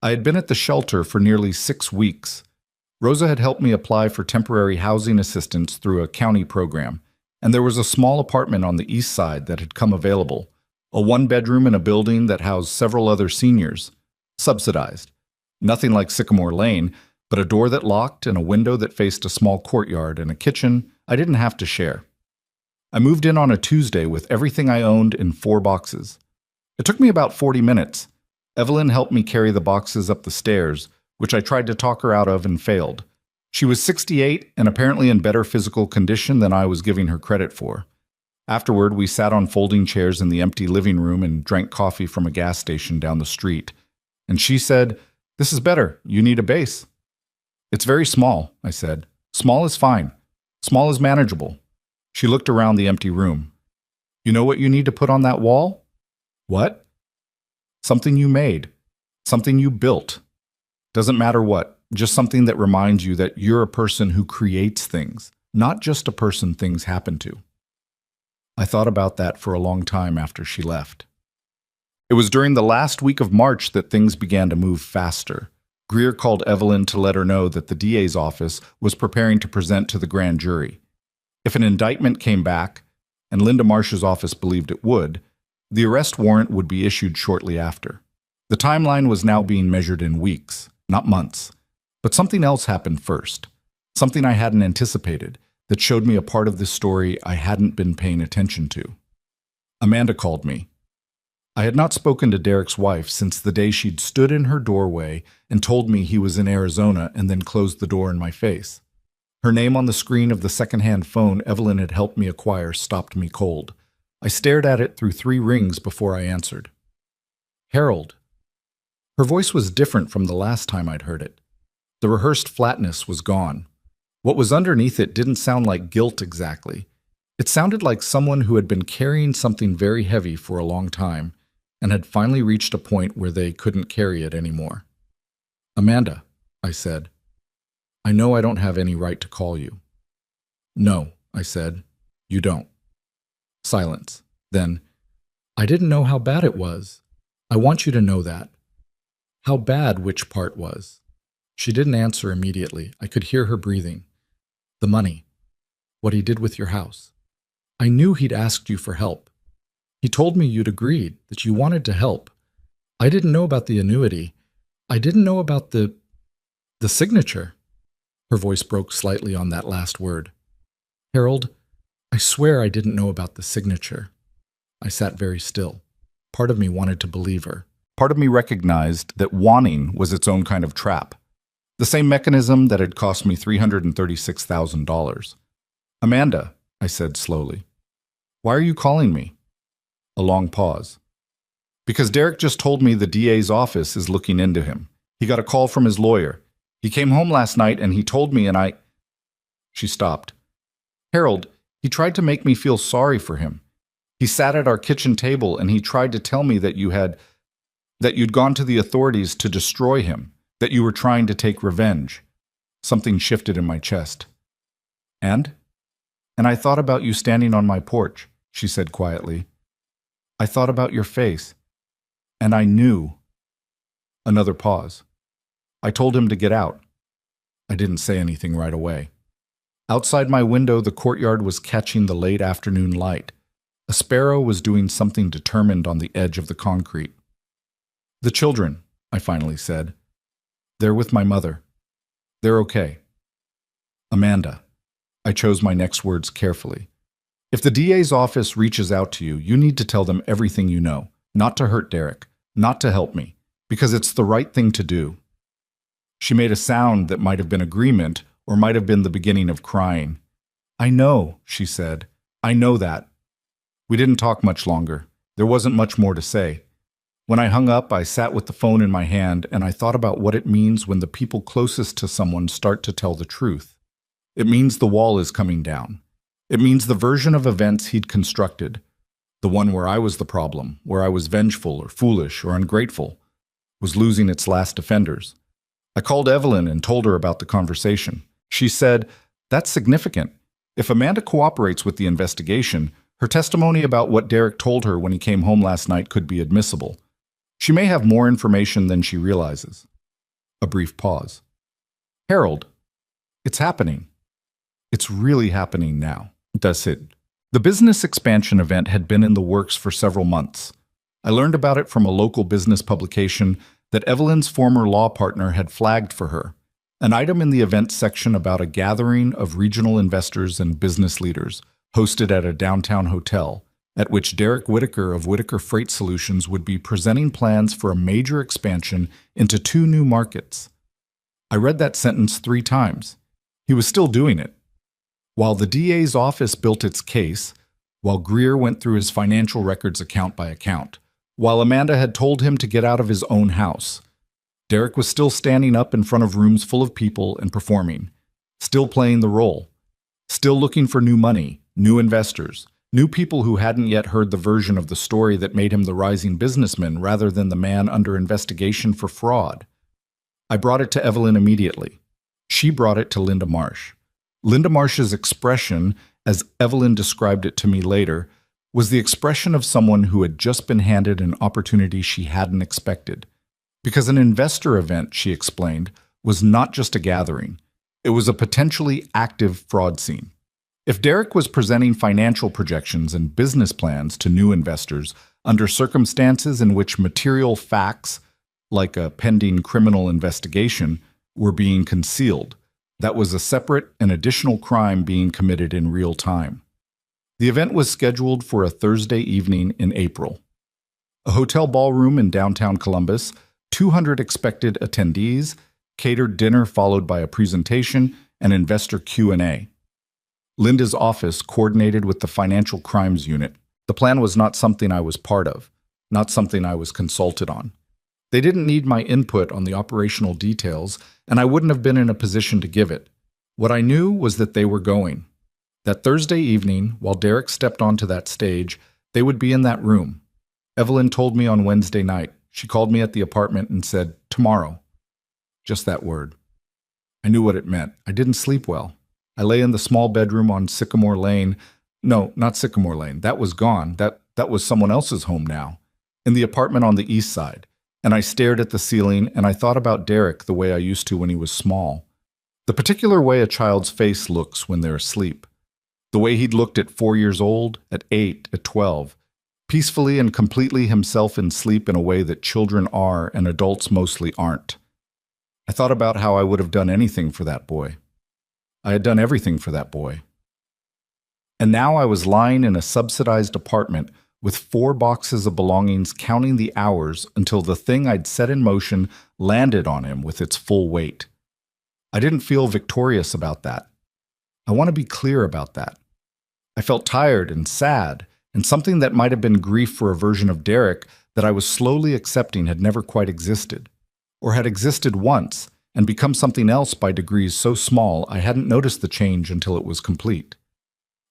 I had been at the shelter for nearly 6 weeks. Rosa had helped me apply for temporary housing assistance through a county program, and there was a small apartment on the east side that had come available, a 1-bedroom in a building that housed several other seniors, subsidized. Nothing like Sycamore Lane, but a door that locked and a window that faced a small courtyard and a kitchen I didn't have to share. I moved in on a Tuesday with everything I owned in 4 boxes. It took me about 40 minutes. Evelyn helped me carry the boxes up the stairs, which I tried to talk her out of and failed. She was 68 and apparently in better physical condition than I was giving her credit for. Afterward, we sat on folding chairs in the empty living room and drank coffee from a gas station down the street. And she said, "This is better. You need a base." "It's very small," I said. "Small is fine. Small is manageable. She looked around the empty room. You know what you need to put on that wall? What? Something you made. Something you built. Doesn't matter what, just something that reminds you that you're a person who creates things, not just a person things happen to. I thought about that for a long time after she left. It was during the last week of March that things began to move faster. Greer called Evelyn to let her know that the DA's office was preparing to present to the grand jury. If an indictment came back, and Linda Marsh's office believed it would, the arrest warrant would be issued shortly after. The timeline was now being measured in weeks, not months. But something else happened first. Something I hadn't anticipated that showed me a part of this story I hadn't been paying attention to. Amanda called me. I had not spoken to Derek's wife since the day she'd stood in her doorway and told me he was in Arizona and then closed the door in my face. Her name on the screen of the second-hand phone Evelyn had helped me acquire stopped me cold. I stared at it through 3 rings before I answered. Harold. Her voice was different from the last time I'd heard it. The rehearsed flatness was gone. What was underneath it didn't sound like guilt exactly. It sounded like someone who had been carrying something very heavy for a long time and had finally reached a point where they couldn't carry it anymore. Amanda, I said. I know I don't have any right to call you. No, I said. You don't. Silence. Then, I didn't know how bad it was. I want you to know that. How bad which part was? She didn't answer immediately. I could hear her breathing. The money. What he did with your house. I knew he'd asked you for help. He told me you'd agreed, that you wanted to help. I didn't know about the annuity. I didn't know about the signature. Her voice broke slightly on that last word. Harold, I swear I didn't know about the signature. I sat very still. Part of me wanted to believe her. Part of me recognized that wanting was its own kind of trap. The same mechanism that had cost me $336,000. Amanda, I said slowly, why are you calling me? A long pause. Because Derek just told me the DA's office is looking into him. He got a call from his lawyer. He came home last night and he told me and I... She stopped. Harold, he tried to make me feel sorry for him. He sat at our kitchen table and he tried to tell me that you'd gone to the authorities to destroy him, that you were trying to take revenge. Something shifted in my chest. And I thought about you standing on my porch, she said quietly. I thought about your face, and I knew. Another pause. I told him to get out. I didn't say anything right away. Outside my window, the courtyard was catching the late afternoon light. A sparrow was doing something determined on the edge of the concrete. The children, I finally said. They're with my mother. They're okay. Amanda. I chose my next words carefully. If the DA's office reaches out to you, you need to tell them everything you know, not to hurt Derek, not to help me, because it's the right thing to do. She made a sound that might have been agreement or might have been the beginning of crying. I know, she said. I know that. We didn't talk much longer. There wasn't much more to say. When I hung up, I sat with the phone in my hand and I thought about what it means when the people closest to someone start to tell the truth. It means the wall is coming down. It means the version of events he'd constructed, the one where I was the problem, where I was vengeful or foolish or ungrateful, was losing its last defenders. I called Evelyn and told her about the conversation. She said, that's significant. If Amanda cooperates with the investigation, her testimony about what Derek told her when he came home last night could be admissible. She may have more information than she realizes. A brief pause. Harold, it's happening. It's really happening now. That's it. The business expansion event had been in the works for several months. I learned about it from a local business publication that Evelyn's former law partner had flagged for her, an item in the events section about a gathering of regional investors and business leaders hosted at a downtown hotel, at which Derek Whitaker of Whitaker Freight Solutions would be presenting plans for a major expansion into 2 new markets. I read that sentence 3 times. He was still doing it. While the DA's office built its case, while Greer went through his financial records account by account, while Amanda had told him to get out of his own house, Derek was still standing up in front of rooms full of people and performing, still playing the role, Still looking for new money, new investors, new people who hadn't yet heard the version of the story that made him the rising businessman rather than the man under investigation for fraud. I brought it to Evelyn immediately. She brought it to Linda Marsh. Linda Marsh's expression, as Evelyn described it to me later, was the expression of someone who had just been handed an opportunity she hadn't expected. Because an investor event, she explained, was not just a gathering. It was a potentially active fraud scene. If Derek was presenting financial projections and business plans to new investors under circumstances in which material facts, like a pending criminal investigation, were being concealed, that was a separate and additional crime being committed in real time. The event was scheduled for a Thursday evening in April. A hotel ballroom in downtown Columbus, 200 expected attendees, catered dinner followed by a presentation and investor Q&A. Linda's office coordinated with the Financial Crimes Unit. The plan was not something I was part of, not something I was consulted on. They didn't need my input on the operational details, and I wouldn't have been in a position to give it. What I knew was that they were going. That Thursday evening, while Derek stepped onto that stage, they would be in that room. Evelyn told me on Wednesday night. She called me at the apartment and said, "Tomorrow." Just that word. I knew what it meant. I didn't sleep well. I lay in the small bedroom on Sycamore Lane. No, not Sycamore Lane. That was gone. That was someone else's home now. In the apartment on the east side. And I stared at the ceiling, and I thought about Derek the way I used to when he was small. The particular way a child's face looks when they're asleep. The way he'd looked at 4 years old, at 8, at 12. Peacefully and completely himself in sleep in a way that children are and adults mostly aren't. I thought about how I would have done anything for that boy. I had done everything for that boy. And now I was lying in a subsidized apartment with 4 boxes of belongings counting the hours until the thing I'd set in motion landed on him with its full weight. I didn't feel victorious about that. I want to be clear about that. I felt tired and sad, and something that might have been grief for a version of Derek that I was slowly accepting had never quite existed, or had existed once and become something else by degrees so small I hadn't noticed the change until it was complete.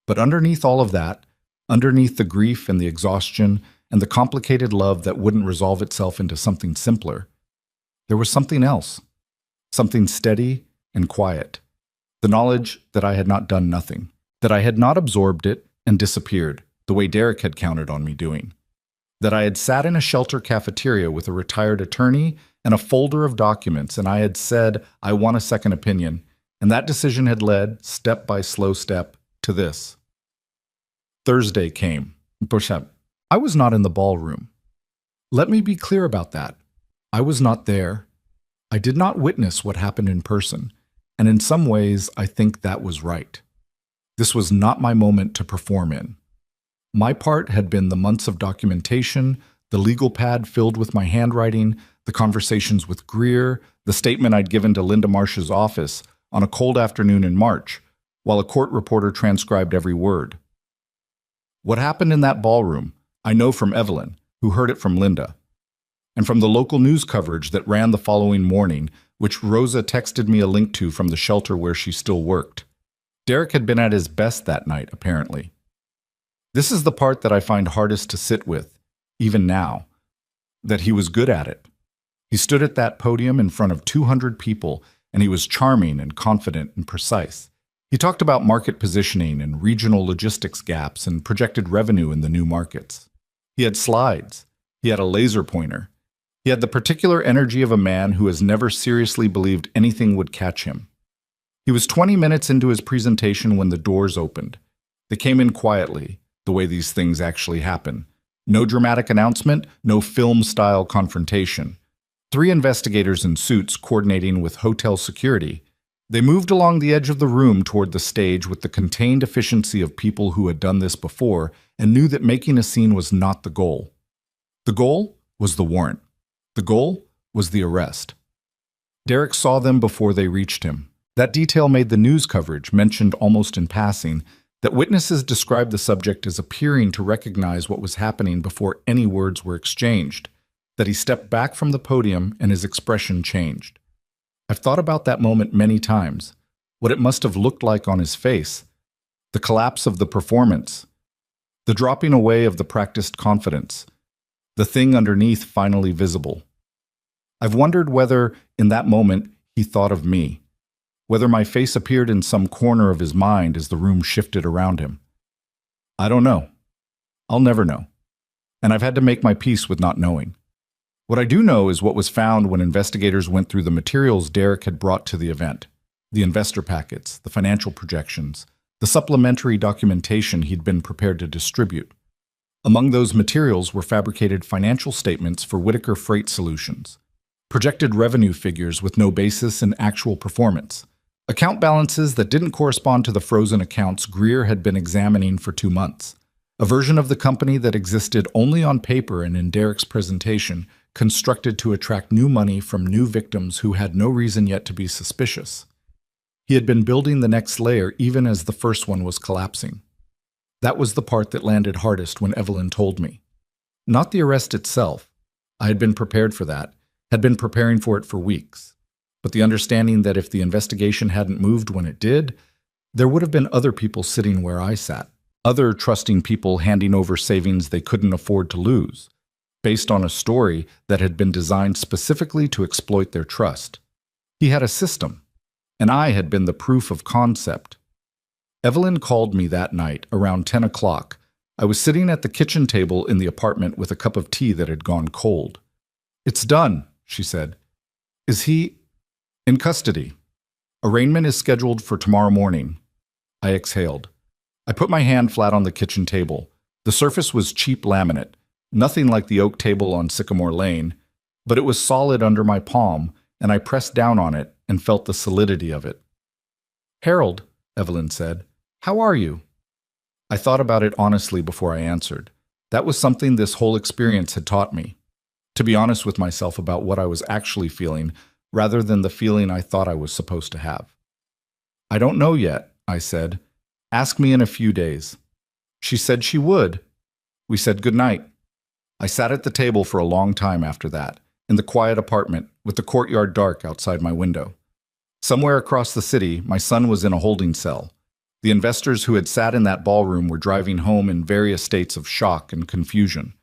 But underneath all of that, underneath the grief and the exhaustion and the complicated love that wouldn't resolve itself into something simpler, there was something else, something steady and quiet, the knowledge that I had not done nothing, that I had not absorbed it and disappeared, the way Derek had counted on me doing, that I had sat in a shelter cafeteria with a retired attorney and a folder of documents, and I had said, I want a second opinion, and that decision had led, step by slow step, to this. Thursday came. I was not in the ballroom. Let me be clear about that. I was not there. I did not witness what happened in person, and in some ways I think that was right. This was not my moment to perform in. My part had been the months of documentation, the legal pad filled with my handwriting, the conversations with Greer, the statement I'd given to Linda Marsh's office on a cold afternoon in March, while a court reporter transcribed every word. What happened in that ballroom, I know from Evelyn, who heard it from Linda, and from the local news coverage that ran the following morning, which Rosa texted me a link to from the shelter where she still worked. Derek had been at his best that night, apparently. This is the part that I find hardest to sit with, even now, that he was good at it. He stood at that podium in front of 200 people, and he was charming and confident and precise. He talked about market positioning and regional logistics gaps and projected revenue in the new markets. He had slides. He had a laser pointer. He had the particular energy of a man who has never seriously believed anything would catch him. He was 20 minutes into his presentation when the doors opened. They came in quietly, the way these things actually happen. No dramatic announcement, no film-style confrontation. 3 investigators in suits coordinating with hotel security. They moved along the edge of the room toward the stage with the contained efficiency of people who had done this before and knew that making a scene was not the goal. The goal was the warrant. The goal was the arrest. Derek saw them before they reached him. That detail made the news coverage, mentioned almost in passing, that witnesses described the subject as appearing to recognize what was happening before any words were exchanged, that he stepped back from the podium and his expression changed. I've thought about that moment many times, what it must have looked like on his face, the collapse of the performance, the dropping away of the practiced confidence, the thing underneath finally visible. I've wondered whether, in that moment, he thought of me, whether my face appeared in some corner of his mind as the room shifted around him. I don't know. I'll never know. And I've had to make my peace with not knowing. What I do know is what was found when investigators went through the materials Derek had brought to the event: the investor packets, the financial projections, the supplementary documentation he'd been prepared to distribute. Among those materials were fabricated financial statements for Whitaker Freight Solutions, projected revenue figures with no basis in actual performance, account balances that didn't correspond to the frozen accounts Greer had been examining for 2 months, a version of the company that existed only on paper and in Derek's presentation, constructed to attract new money from new victims who had no reason yet to be suspicious. He had been building the next layer even as the first one was collapsing. That was the part that landed hardest when Evelyn told me. Not the arrest itself. I had been prepared for that, had been preparing for it for weeks. But the understanding that if the investigation hadn't moved when it did, there would have been other people sitting where I sat, other trusting people handing over savings they couldn't afford to lose, based on a story that had been designed specifically to exploit their trust. He had a system, and I had been the proof of concept. Evelyn called me that night around 10 o'clock. I was sitting at the kitchen table in the apartment with a cup of tea that had gone cold. "It's done," she said. "Is he in custody? Arraignment is scheduled for tomorrow morning." I exhaled. I put my hand flat on the kitchen table. The surface was cheap laminate, nothing like the oak table on Sycamore Lane, but it was solid under my palm, and I pressed down on it and felt the solidity of it. "Harold," Evelyn said, "how are you?" I thought about it honestly before I answered. That was something this whole experience had taught me. To be honest with myself about what I was actually feeling, rather than the feeling I thought I was supposed to have. "I don't know yet," I said. "Ask me in a few days." She said she would. We said goodnight. I sat at the table for a long time after that, in the quiet apartment, with the courtyard dark outside my window. Somewhere across the city, my son was in a holding cell. The investors who had sat in that ballroom were driving home in various states of shock and confusion.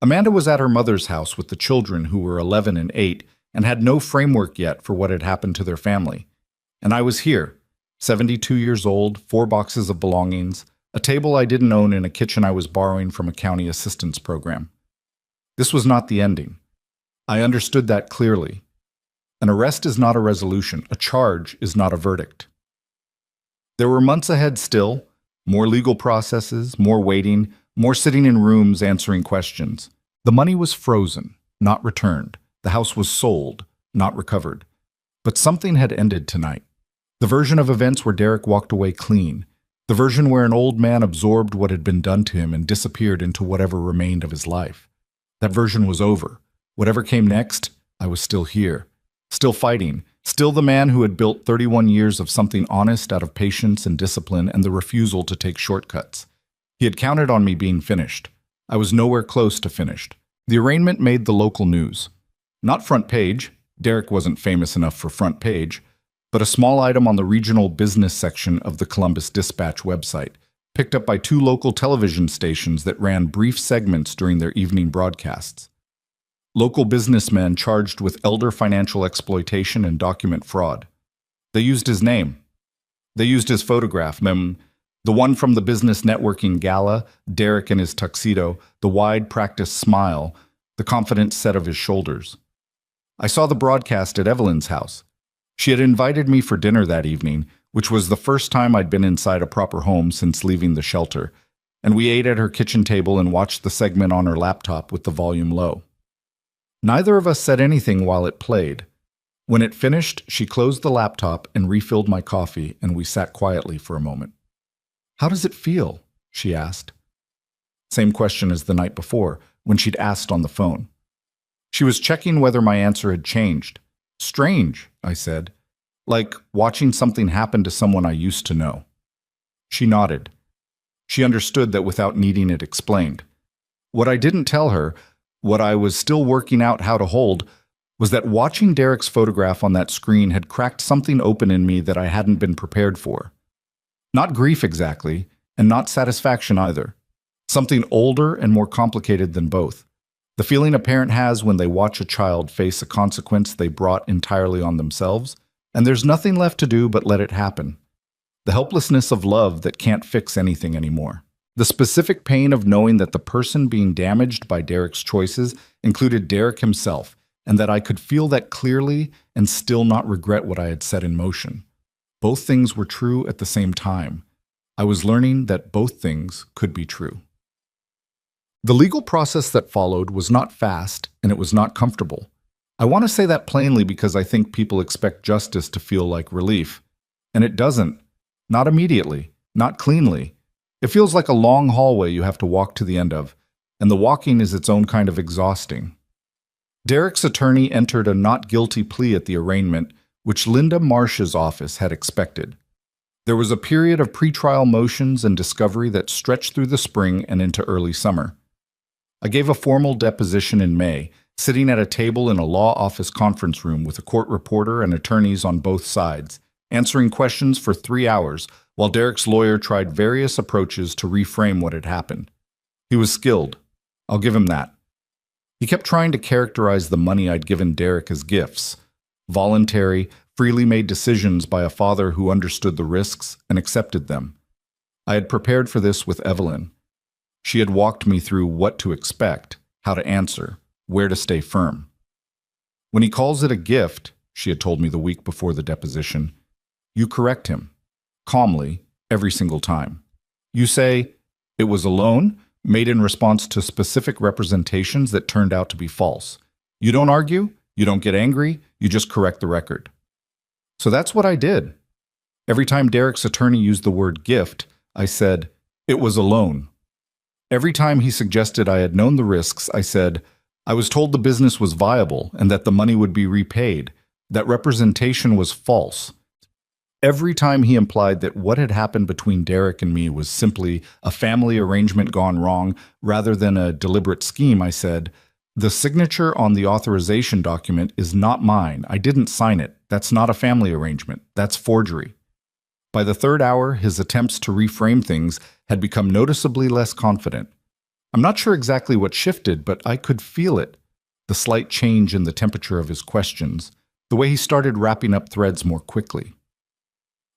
Amanda was at her mother's house with the children who were 11 and 8 and had no framework yet for what had happened to their family. And I was here, 72 years old, 4 boxes of belongings, a table I didn't own in a kitchen I was borrowing from a county assistance program. This was not the ending. I understood that clearly. An arrest is not a resolution. A charge is not a verdict. There were months ahead still, more legal processes, more waiting, more sitting in rooms answering questions. The money was frozen, not returned. The house was sold, not recovered. But something had ended tonight. The version of events where Derek walked away clean. The version where an old man absorbed what had been done to him and disappeared into whatever remained of his life. That version was over. Whatever came next, I was still here. Still fighting. Still the man who had built 31 years of something honest out of patience and discipline and the refusal to take shortcuts. He had counted on me being finished. I was nowhere close to finished. The arraignment made the local news. Not front page. Derek wasn't famous enough for front page. But a small item on the regional business section of the Columbus Dispatch website, picked up by 2 local television stations that ran brief segments during their evening broadcasts. Local businessmen charged with elder financial exploitation and document fraud. They used his name. They used his photograph, the one from the business networking gala, Derek in his tuxedo, the wide practiced smile, the confident set of his shoulders. I saw the broadcast at Evelyn's house. She had invited me for dinner that evening, which was the first time I'd been inside a proper home since leaving the shelter, and we ate at her kitchen table and watched the segment on her laptop with the volume low. Neither of us said anything while it played. When it finished, she closed the laptop and refilled my coffee, and we sat quietly for a moment. "How does it feel?" she asked. Same question as the night before, when she'd asked on the phone. She was checking whether my answer had changed. "Strange," I said. "Like watching something happen to someone I used to know." She nodded. She understood that without needing it explained. What I didn't tell her, what I was still working out how to hold, was that watching Derek's photograph on that screen had cracked something open in me that I hadn't been prepared for. Not grief exactly, and not satisfaction either. Something older and more complicated than both. The feeling a parent has when they watch a child face a consequence they brought entirely on themselves, and there's nothing left to do but let it happen. The helplessness of love that can't fix anything anymore. The specific pain of knowing that the person being damaged by Derek's choices included Derek himself, and that I could feel that clearly and still not regret what I had set in motion. Both things were true at the same time. I was learning that both things could be true. The legal process that followed was not fast, and it was not comfortable. I want to say that plainly because I think people expect justice to feel like relief. And it doesn't. Not immediately. Not cleanly. It feels like a long hallway you have to walk to the end of, and the walking is its own kind of exhausting. Derek's attorney entered a not guilty plea at the arraignment, which Linda Marsh's office had expected. There was a period of pretrial motions and discovery that stretched through the spring and into early summer. I gave a formal deposition in May, sitting at a table in a law office conference room with a court reporter and attorneys on both sides, answering questions for 3 hours while Derek's lawyer tried various approaches to reframe what had happened. He was skilled. I'll give him that. He kept trying to characterize the money I'd given Derek as gifts, voluntary, freely made decisions by a father who understood the risks and accepted them. I had prepared for this with Evelyn. She had walked me through what to expect, how to answer, where to stay firm. When he calls it a gift, she had told me the week before the deposition, you correct him, calmly, every single time. You say, it was a loan, made in response to specific representations that turned out to be false. You don't argue, you don't get angry, you just correct the record. So that's what I did. Every time Derek's attorney used the word gift, I said, it was a loan. Every time he suggested I had known the risks, I said, I was told the business was viable and that the money would be repaid. That representation was false. Every time he implied that what had happened between Derek and me was simply a family arrangement gone wrong rather than a deliberate scheme, I said, the signature on the authorization document is not mine. I didn't sign it. That's not a family arrangement. That's forgery. By the third hour, his attempts to reframe things had become noticeably less confident. I'm not sure exactly what shifted, but I could feel it. The slight change in the temperature of his questions, the way he started wrapping up threads more quickly.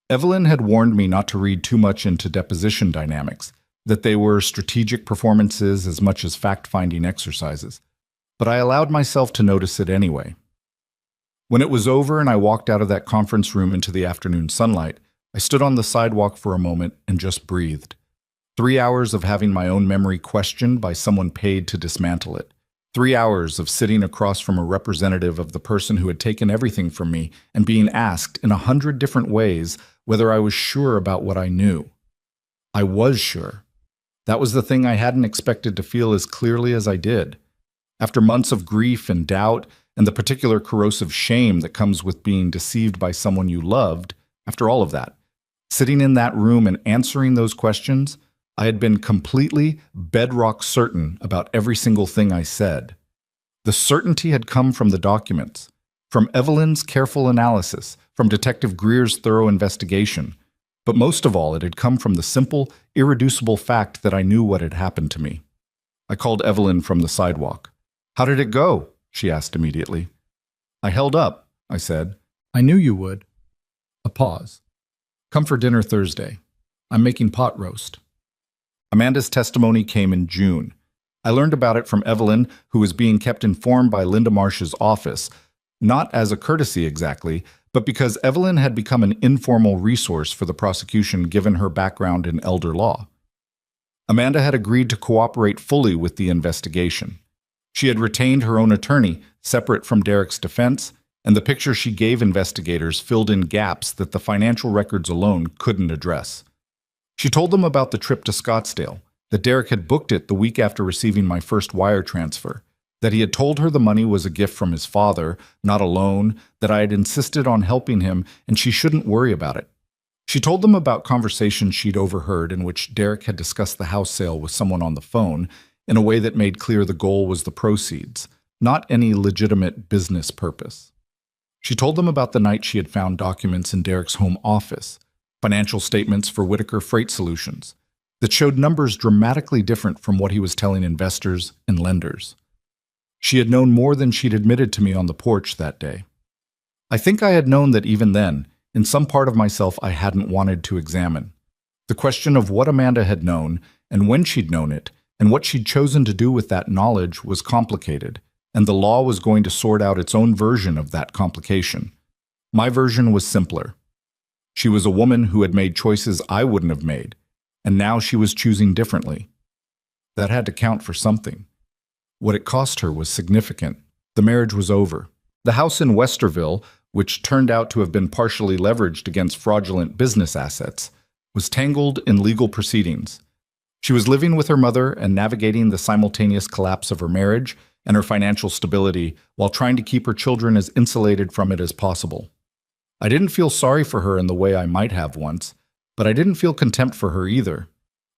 Evelyn had warned me not to read too much into deposition dynamics, that they were strategic performances as much as fact-finding exercises, but I allowed myself to notice it anyway. When it was over and I walked out of that conference room into the afternoon sunlight, I stood on the sidewalk for a moment and just breathed. 3 hours of having my own memory questioned by someone paid to dismantle it. 3 hours of sitting across from a representative of the person who had taken everything from me and being asked in 100 different ways whether I was sure about what I knew. I was sure. That was the thing I hadn't expected to feel as clearly as I did. After months of grief and doubt, and the particular corrosive shame that comes with being deceived by someone you loved, after all of that, sitting in that room and answering those questions, I had been completely bedrock certain about every single thing I said. The certainty had come from the documents, from Evelyn's careful analysis, from Detective Greer's thorough investigation, but most of all, it had come from the simple, irreducible fact that I knew what had happened to me. I called Evelyn from the sidewalk. How did it go? She asked immediately. I held up, I said. I knew you would. A pause. Come for dinner Thursday. I'm making pot roast. Amanda's testimony came in June. I learned about it from Evelyn, who was being kept informed by Linda Marsh's office, not as a courtesy exactly, but because Evelyn had become an informal resource for the prosecution given her background in elder law. Amanda had agreed to cooperate fully with the investigation. She had retained her own attorney, separate from Derek's defense, and the picture she gave investigators filled in gaps that the financial records alone couldn't address. She told them about the trip to Scottsdale, that Derek had booked it the week after receiving my first wire transfer, that he had told her the money was a gift from his father, not a loan, that I had insisted on helping him and she shouldn't worry about it. She told them about conversations she'd overheard in which Derek had discussed the house sale with someone on the phone in a way that made clear the goal was the proceeds, not any legitimate business purpose. She told them about the night she had found documents in Derek's home office, financial statements for Whitaker Freight Solutions, that showed numbers dramatically different from what he was telling investors and lenders. She had known more than she'd admitted to me on the porch that day. I think I had known that even then, in some part of myself I hadn't wanted to examine. The question of what Amanda had known, and when she'd known it, and what she'd chosen to do with that knowledge was complicated, and the law was going to sort out its own version of that complication. My version was simpler. She was a woman who had made choices I wouldn't have made, and now she was choosing differently. That had to count for something. What it cost her was significant. The marriage was over. The house in Westerville, which turned out to have been partially leveraged against fraudulent business assets, was tangled in legal proceedings. She was living with her mother and navigating the simultaneous collapse of her marriage and her financial stability while trying to keep her children as insulated from it as possible. I didn't feel sorry for her in the way I might have once, but I didn't feel contempt for her either.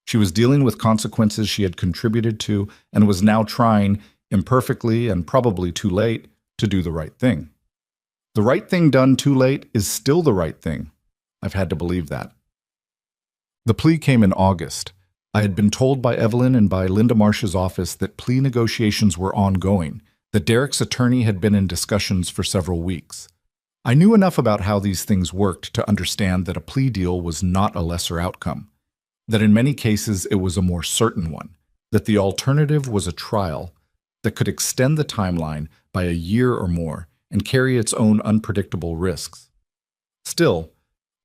She was dealing with consequences she had contributed to and was now trying, imperfectly and probably too late, to do the right thing. The right thing done too late is still the right thing. I've had to believe that. The plea came in August. I had been told by Evelyn and by Linda Marsh's office that plea negotiations were ongoing, that Derek's attorney had been in discussions for several weeks. I knew enough about how these things worked to understand that a plea deal was not a lesser outcome, that in many cases it was a more certain one, that the alternative was a trial that could extend the timeline by a year or more and carry its own unpredictable risks. Still,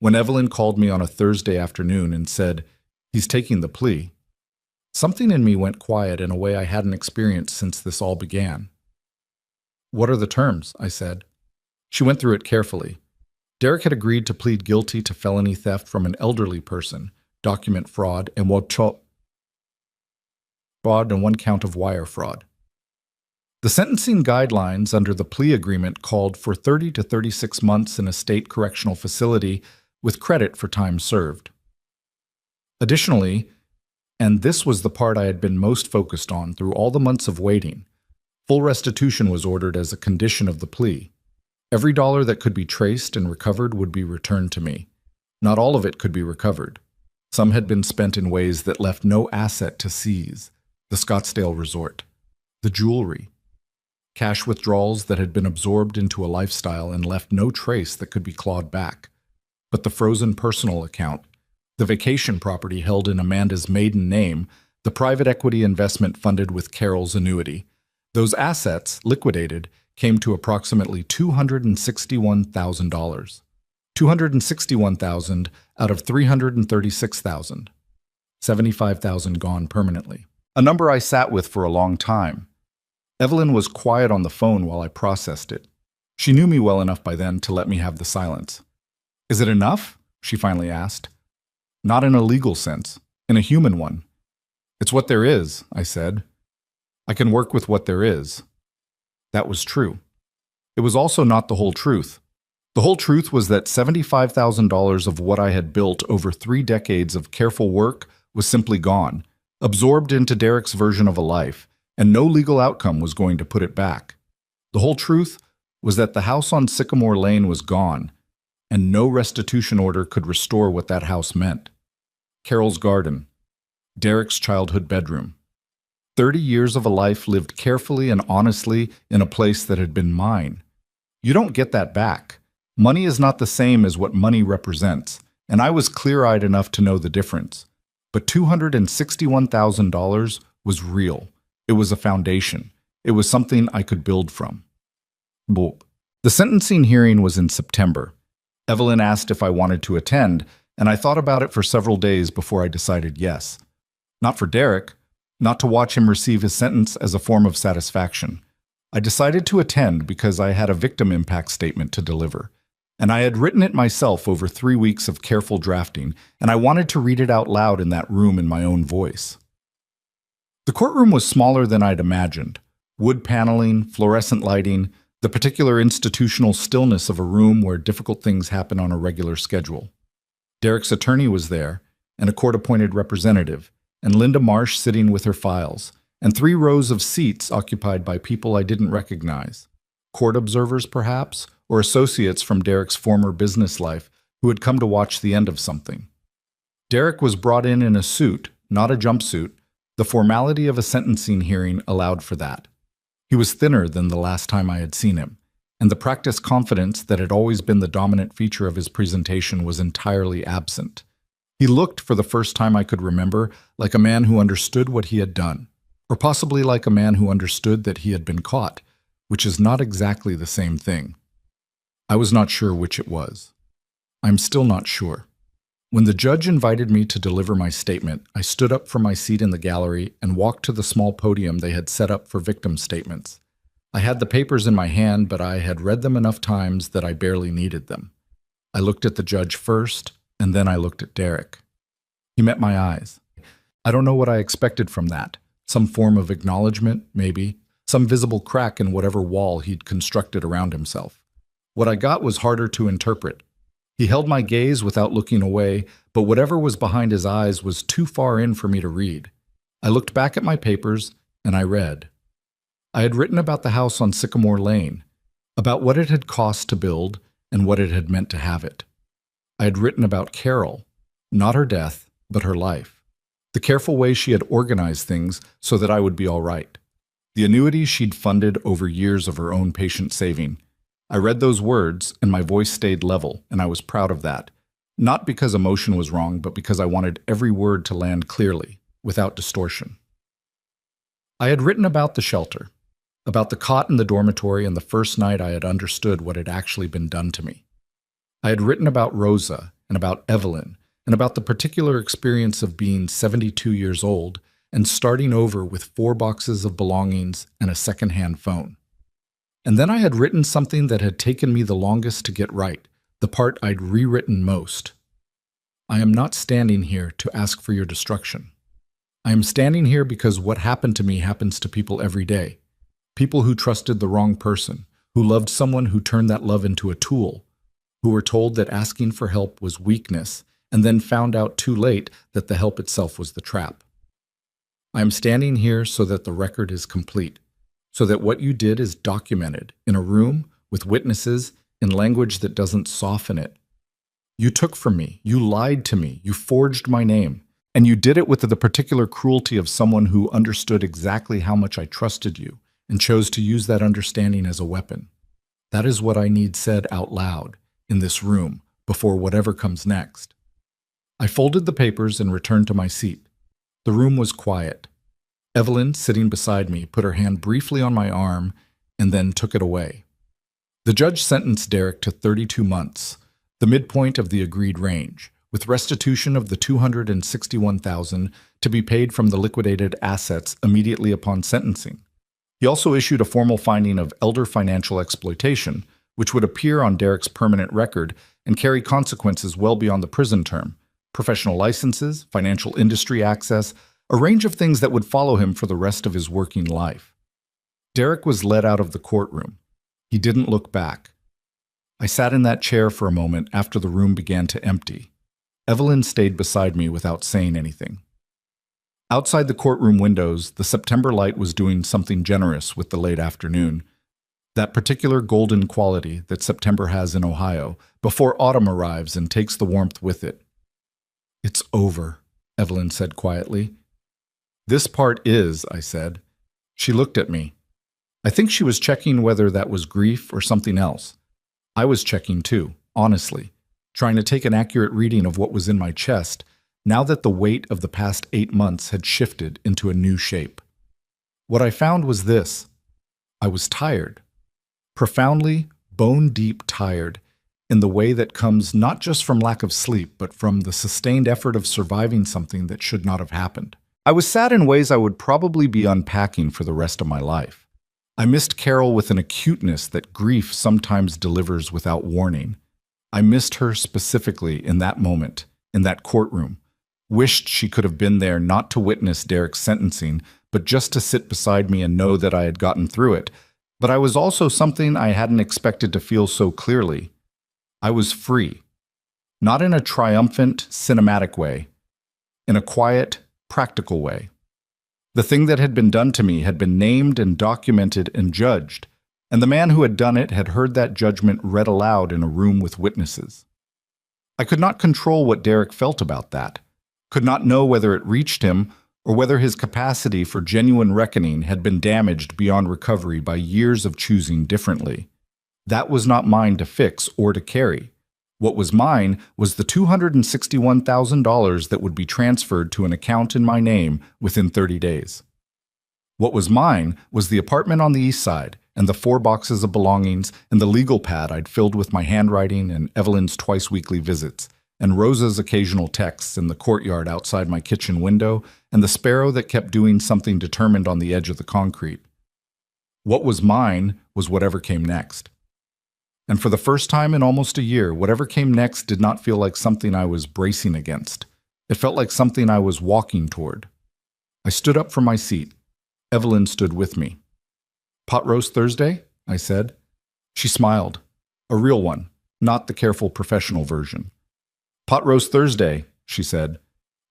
when Evelyn called me on a Thursday afternoon and said, "He's taking the plea," something in me went quiet in a way I hadn't experienced since this all began. "What are the terms?" I said. She went through it carefully. Derek had agreed to plead guilty to felony theft from an elderly person, document fraud, and one count of wire fraud. The sentencing guidelines under the plea agreement called for 30 to 36 months in a state correctional facility with credit for time served. Additionally, and this was the part I had been most focused on through all the months of waiting, full restitution was ordered as a condition of the plea. Every dollar that could be traced and recovered would be returned to me. Not all of it could be recovered. Some had been spent in ways that left no asset to seize: the Scottsdale resort, the jewelry, cash withdrawals that had been absorbed into a lifestyle and left no trace that could be clawed back. But the frozen personal account, the vacation property held in Amanda's maiden name, the private equity investment funded with Carol's annuity, those assets, liquidated, came to approximately $261,000. $261,000 out of $336,000. $75,000 gone permanently. A number I sat with for a long time. Evelyn was quiet on the phone while I processed it. She knew me well enough by then to let me have the silence. "Is it enough?" she finally asked. "Not in a legal sense, in a human one." "It's what there is," I said. "I can work with what there is." That was true. It was also not the whole truth. The whole truth was that $75,000 of what I had built over 3 decades of careful work was simply gone, absorbed into Derek's version of a life, and no legal outcome was going to put it back. The whole truth was that the house on Sycamore Lane was gone, and no restitution order could restore what that house meant. Carol's garden, Derek's childhood bedroom. 30 years of a life lived carefully and honestly in a place that had been mine. You don't get that back. Money is not the same as what money represents, and I was clear-eyed enough to know the difference. But $261,000 was real. It was a foundation. It was something I could build from. The sentencing hearing was in September. Evelyn asked if I wanted to attend, and I thought about it for several days before I decided yes. Not for Derek, not to watch him receive his sentence as a form of satisfaction. I decided to attend because I had a victim impact statement to deliver, and I had written it myself over 3 weeks of careful drafting, and I wanted to read it out loud in that room in my own voice. The courtroom was smaller than I'd imagined. Wood paneling, fluorescent lighting, the particular institutional stillness of a room where difficult things happen on a regular schedule. Derek's attorney was there, and a court-appointed representative, and Linda Marsh sitting with her files, and 3 rows of seats occupied by people I didn't recognize. Court observers, perhaps, or associates from Derek's former business life who had come to watch the end of something. Derek was brought in a suit, not a jumpsuit. The formality of a sentencing hearing allowed for that. He was thinner than the last time I had seen him, and the practiced confidence that had always been the dominant feature of his presentation was entirely absent. He looked, for the first time I could remember, like a man who understood what he had done, or possibly like a man who understood that he had been caught, which is not exactly the same thing. I was not sure which it was. I'm still not sure. When the judge invited me to deliver my statement, I stood up from my seat in the gallery and walked to the small podium they had set up for victim statements. I had the papers in my hand, but I had read them enough times that I barely needed them. I looked at the judge first, and then I looked at Derek. He met my eyes. I don't know what I expected from that. Some form of acknowledgement, maybe. Some visible crack in whatever wall he'd constructed around himself. What I got was harder to interpret. He held my gaze without looking away, but whatever was behind his eyes was too far in for me to read. I looked back at my papers, and I read. I had written about the house on Sycamore Lane, about what it had cost to build and what it had meant to have it. I had written about Carol, not her death, but her life. The careful way she had organized things so that I would be all right. The annuities she'd funded over years of her own patient saving. I read those words, and my voice stayed level, and I was proud of that. Not because emotion was wrong, but because I wanted every word to land clearly, without distortion. I had written about the shelter, about the cot in the dormitory and the first night I had understood what had actually been done to me. I had written about Rosa, and about Evelyn, and about the particular experience of being 72 years old and starting over with 4 boxes of belongings and a second-hand phone. And then I had written something that had taken me the longest to get right, the part I'd rewritten most. I am not standing here to ask for your destruction. I am standing here because what happened to me happens to people every day. People who trusted the wrong person, who loved someone who turned that love into a tool, who were told that asking for help was weakness, and then found out too late that the help itself was the trap. I am standing here so that the record is complete, so that what you did is documented in a room with witnesses in language that doesn't soften it. You took from me, you lied to me, you forged my name, and you did it with the particular cruelty of someone who understood exactly how much I trusted you and chose to use that understanding as a weapon. That is what I need said out loud in this room before whatever comes next. I folded the papers and returned to my seat. The room was quiet. Evelyn, sitting beside me, put her hand briefly on my arm and then took it away. The judge sentenced Derek to 32 months, the midpoint of the agreed range, with restitution of the $261,000 to be paid from the liquidated assets immediately upon sentencing. He also issued a formal finding of elder financial exploitation, which would appear on Derek's permanent record and carry consequences well beyond the prison term, professional licenses, financial industry access, a range of things that would follow him for the rest of his working life. Derek was led out of the courtroom. He didn't look back. I sat in that chair for a moment after the room began to empty. Evelyn stayed beside me without saying anything. Outside the courtroom windows, the September light was doing something generous with the late afternoon, that particular golden quality that September has in Ohio, before autumn arrives and takes the warmth with it. "It's over," Evelyn said quietly. "This part is," I said. She looked at me. I think she was checking whether that was grief or something else. I was checking too, honestly, trying to take an accurate reading of what was in my chest, now that the weight of the past 8 months had shifted into a new shape. What I found was this. I was tired. Profoundly, bone-deep tired, in the way that comes not just from lack of sleep, but from the sustained effort of surviving something that should not have happened. I was sad in ways I would probably be unpacking for the rest of my life. I missed Carol with an acuteness that grief sometimes delivers without warning. I missed her specifically in that moment, in that courtroom. Wished she could have been there not to witness Derek's sentencing, but just to sit beside me and know that I had gotten through it. But I was also something I hadn't expected to feel so clearly. I was free. Not in a triumphant, cinematic way. In a quiet, practical way. The thing that had been done to me had been named and documented and judged, and the man who had done it had heard that judgment read aloud in a room with witnesses. I could not control what Derek felt about that. could not know whether it reached him or whether his capacity for genuine reckoning had been damaged beyond recovery by years of choosing differently. That was not mine to fix or to carry. What was mine was the $261,000 that would be transferred to an account in my name within 30 days. What was mine was the apartment on the east side and the 4 boxes of belongings and the legal pad I'd filled with my handwriting and Evelyn's twice-weekly visits, and Rosa's occasional texts in the courtyard outside my kitchen window, and the sparrow that kept doing something determined on the edge of the concrete. What was mine was whatever came next. And for the first time in almost a year, whatever came next did not feel like something I was bracing against. It felt like something I was walking toward. I stood up from my seat. Evelyn stood with me. "Pot roast Thursday?" I said. She smiled. A real one, not the careful professional version. "Pot roast Thursday," she said.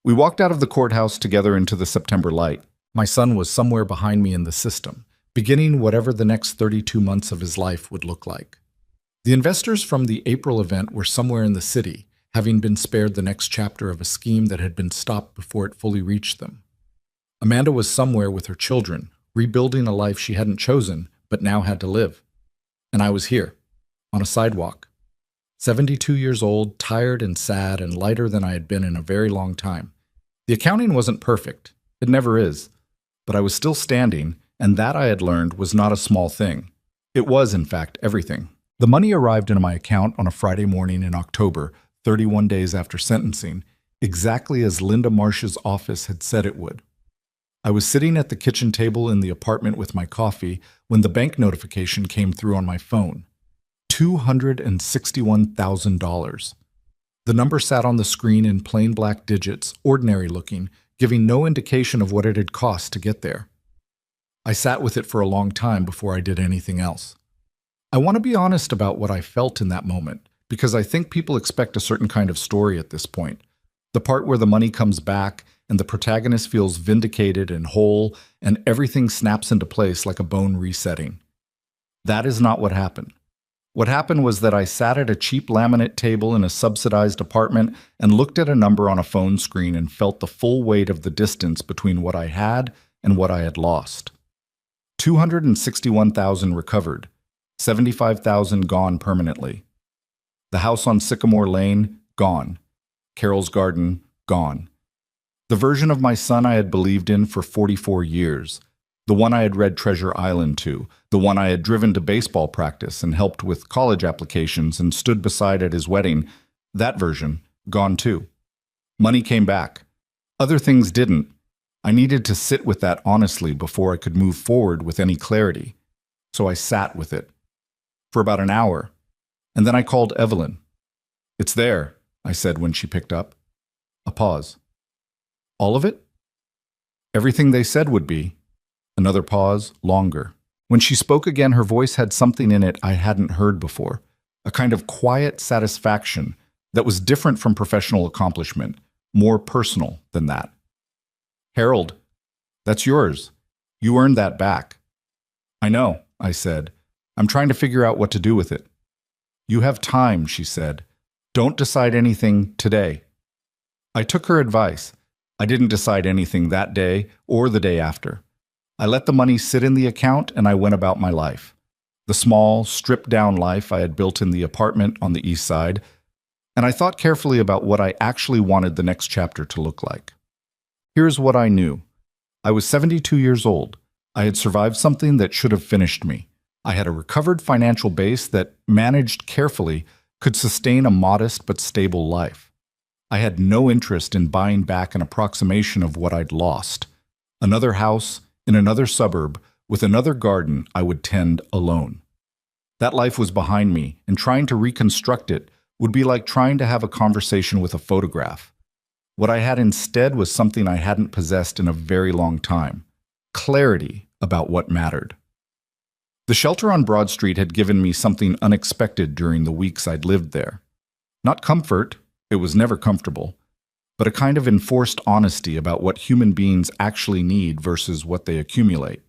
We walked out of the courthouse together into the September light. My son was somewhere behind me in the system, beginning whatever the next 32 months of his life would look like. The investors from the April event were somewhere in the city, having been spared the next chapter of a scheme that had been stopped before it fully reached them. Amanda was somewhere with her children, rebuilding a life she hadn't chosen, but now had to live. And I was here, on a sidewalk. 72 years old, tired and sad and lighter than I had been in a very long time. The accounting wasn't perfect. It never is. But I was still standing, and that I had learned was not a small thing. It was, in fact, everything. The money arrived into my account on a Friday morning in October, 31 days after sentencing, exactly as Linda Marsh's office had said it would. I was sitting at the kitchen table in the apartment with my coffee when the bank notification came through on my phone. $261,000. The number sat on the screen in plain black digits, ordinary looking, giving no indication of what it had cost to get there. I sat with it for a long time before I did anything else. I want to be honest about what I felt in that moment, because I think people expect a certain kind of story at this point. The part where the money comes back and the protagonist feels vindicated and whole and everything snaps into place like a bone resetting. That is not what happened. What happened was that I sat at a cheap laminate table in a subsidized apartment and looked at a number on a phone screen and felt the full weight of the distance between what I had and what I had lost. 261,000 recovered, 75,000 gone permanently. The house on Sycamore Lane, gone. Carol's garden, gone. The version of my son I had believed in for 44 years. The one I had read Treasure Island to. The one I had driven to baseball practice and helped with college applications and stood beside at his wedding. That version, gone too. Money came back. Other things didn't. I needed to sit with that honestly before I could move forward with any clarity. So I sat with it. For about an hour. And then I called Evelyn. "It's there," I said when she picked up. A pause. "All of it?" "Everything they said would be." Another pause, longer. When she spoke again, her voice had something in it I hadn't heard before. A kind of quiet satisfaction that was different from professional accomplishment, more personal than that. "Harold, that's yours. You earned that back." "I know," I said. "I'm trying to figure out what to do with it." "You have time," she said. "Don't decide anything today." I took her advice. I didn't decide anything that day or the day after. I let the money sit in the account and I went about my life. The small, stripped-down life I had built in the apartment on the east side, and I thought carefully about what I actually wanted the next chapter to look like. Here's what I knew. I was 72 years old. I had survived something that should have finished me. I had a recovered financial base that, managed carefully, could sustain a modest but stable life. I had no interest in buying back an approximation of what I'd lost. Another house, in another suburb, with another garden I would tend alone. That life was behind me, and trying to reconstruct it would be like trying to have a conversation with a photograph. What I had instead was something I hadn't possessed in a very long time: clarity about what mattered. The shelter on Broad Street had given me something unexpected during the weeks I'd lived there. Not comfort, it was never comfortable, but a kind of enforced honesty about what human beings actually need versus what they accumulate.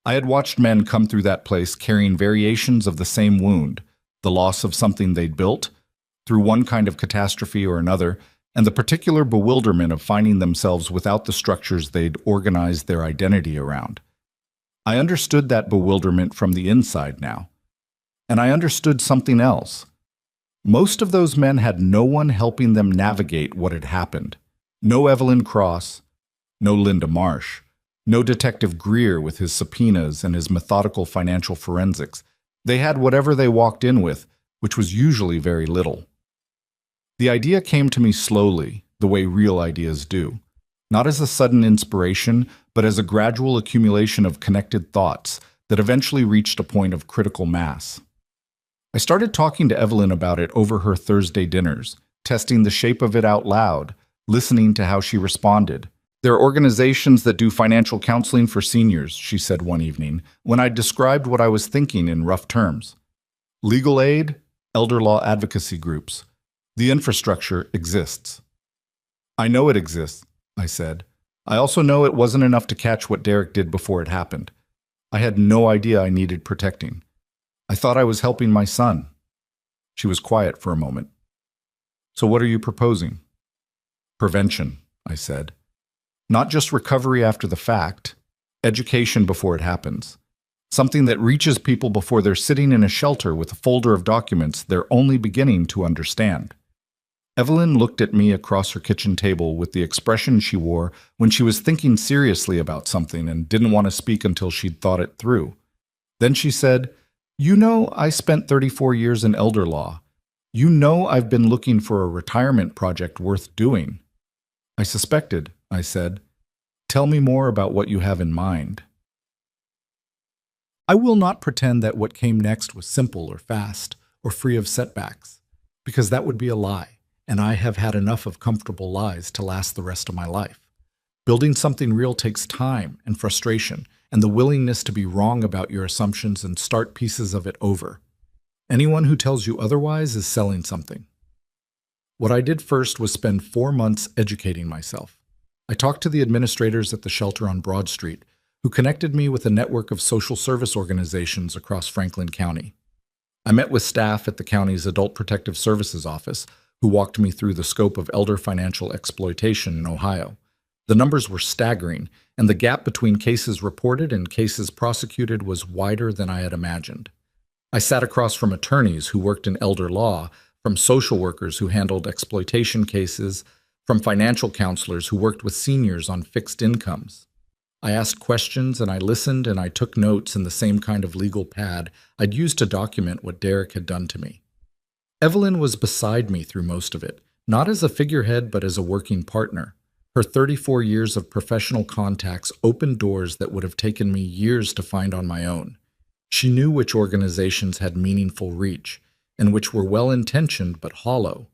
I had watched men come through that place carrying variations of the same wound, the loss of something they'd built, through one kind of catastrophe or another, and the particular bewilderment of finding themselves without the structures they'd organized their identity around. I understood that bewilderment from the inside now. And I understood something else. Most of those men had no one helping them navigate what had happened. No Evelyn Cross, no Linda Marsh, no Detective Greer with his subpoenas and his methodical financial forensics. They had whatever they walked in with, which was usually very little. The idea came to me slowly, the way real ideas do, not as a sudden inspiration, but as a gradual accumulation of connected thoughts that eventually reached a point of critical mass. I started talking to Evelyn about it over her Thursday dinners, testing the shape of it out loud, listening to how she responded. "There are organizations that do financial counseling for seniors," she said one evening, when I described what I was thinking in rough terms. "Legal aid, elder law advocacy groups. The infrastructure exists." "I know it exists," I said. "I also know it wasn't enough to catch what Derek did before it happened. I had no idea I needed protecting. I thought I was helping my son." She was quiet for a moment. "So what are you proposing?" "Prevention," I said. "Not just recovery after the fact, education before it happens. Something that reaches people before they're sitting in a shelter with a folder of documents they're only beginning to understand." Evelyn looked at me across her kitchen table with the expression she wore when she was thinking seriously about something and didn't want to speak until she'd thought it through. Then she said, "You know, I spent 34 years in elder law. You know I've been looking for a retirement project worth doing." "I suspected," I said. "Tell me more about what you have in mind." I will not pretend that what came next was simple or fast or free of setbacks, because that would be a lie, and I have had enough of comfortable lies to last the rest of my life. Building something real takes time and frustration, and the willingness to be wrong about your assumptions and start pieces of it over. Anyone who tells you otherwise is selling something. What I did first was spend 4 months educating myself. I talked to the administrators at the shelter on Broad Street, who connected me with a network of social service organizations across Franklin County. I met with staff at the county's Adult Protective Services office, who walked me through the scope of elder financial exploitation in Ohio. The numbers were staggering, and the gap between cases reported and cases prosecuted was wider than I had imagined. I sat across from attorneys who worked in elder law, from social workers who handled exploitation cases, from financial counselors who worked with seniors on fixed incomes. I asked questions and I listened and I took notes in the same kind of legal pad I'd used to document what Derek had done to me. Evelyn was beside me through most of it, not as a figurehead but as a working partner. Her 34 years of professional contacts opened doors that would have taken me years to find on my own. She knew which organizations had meaningful reach, and which were well-intentioned but hollow.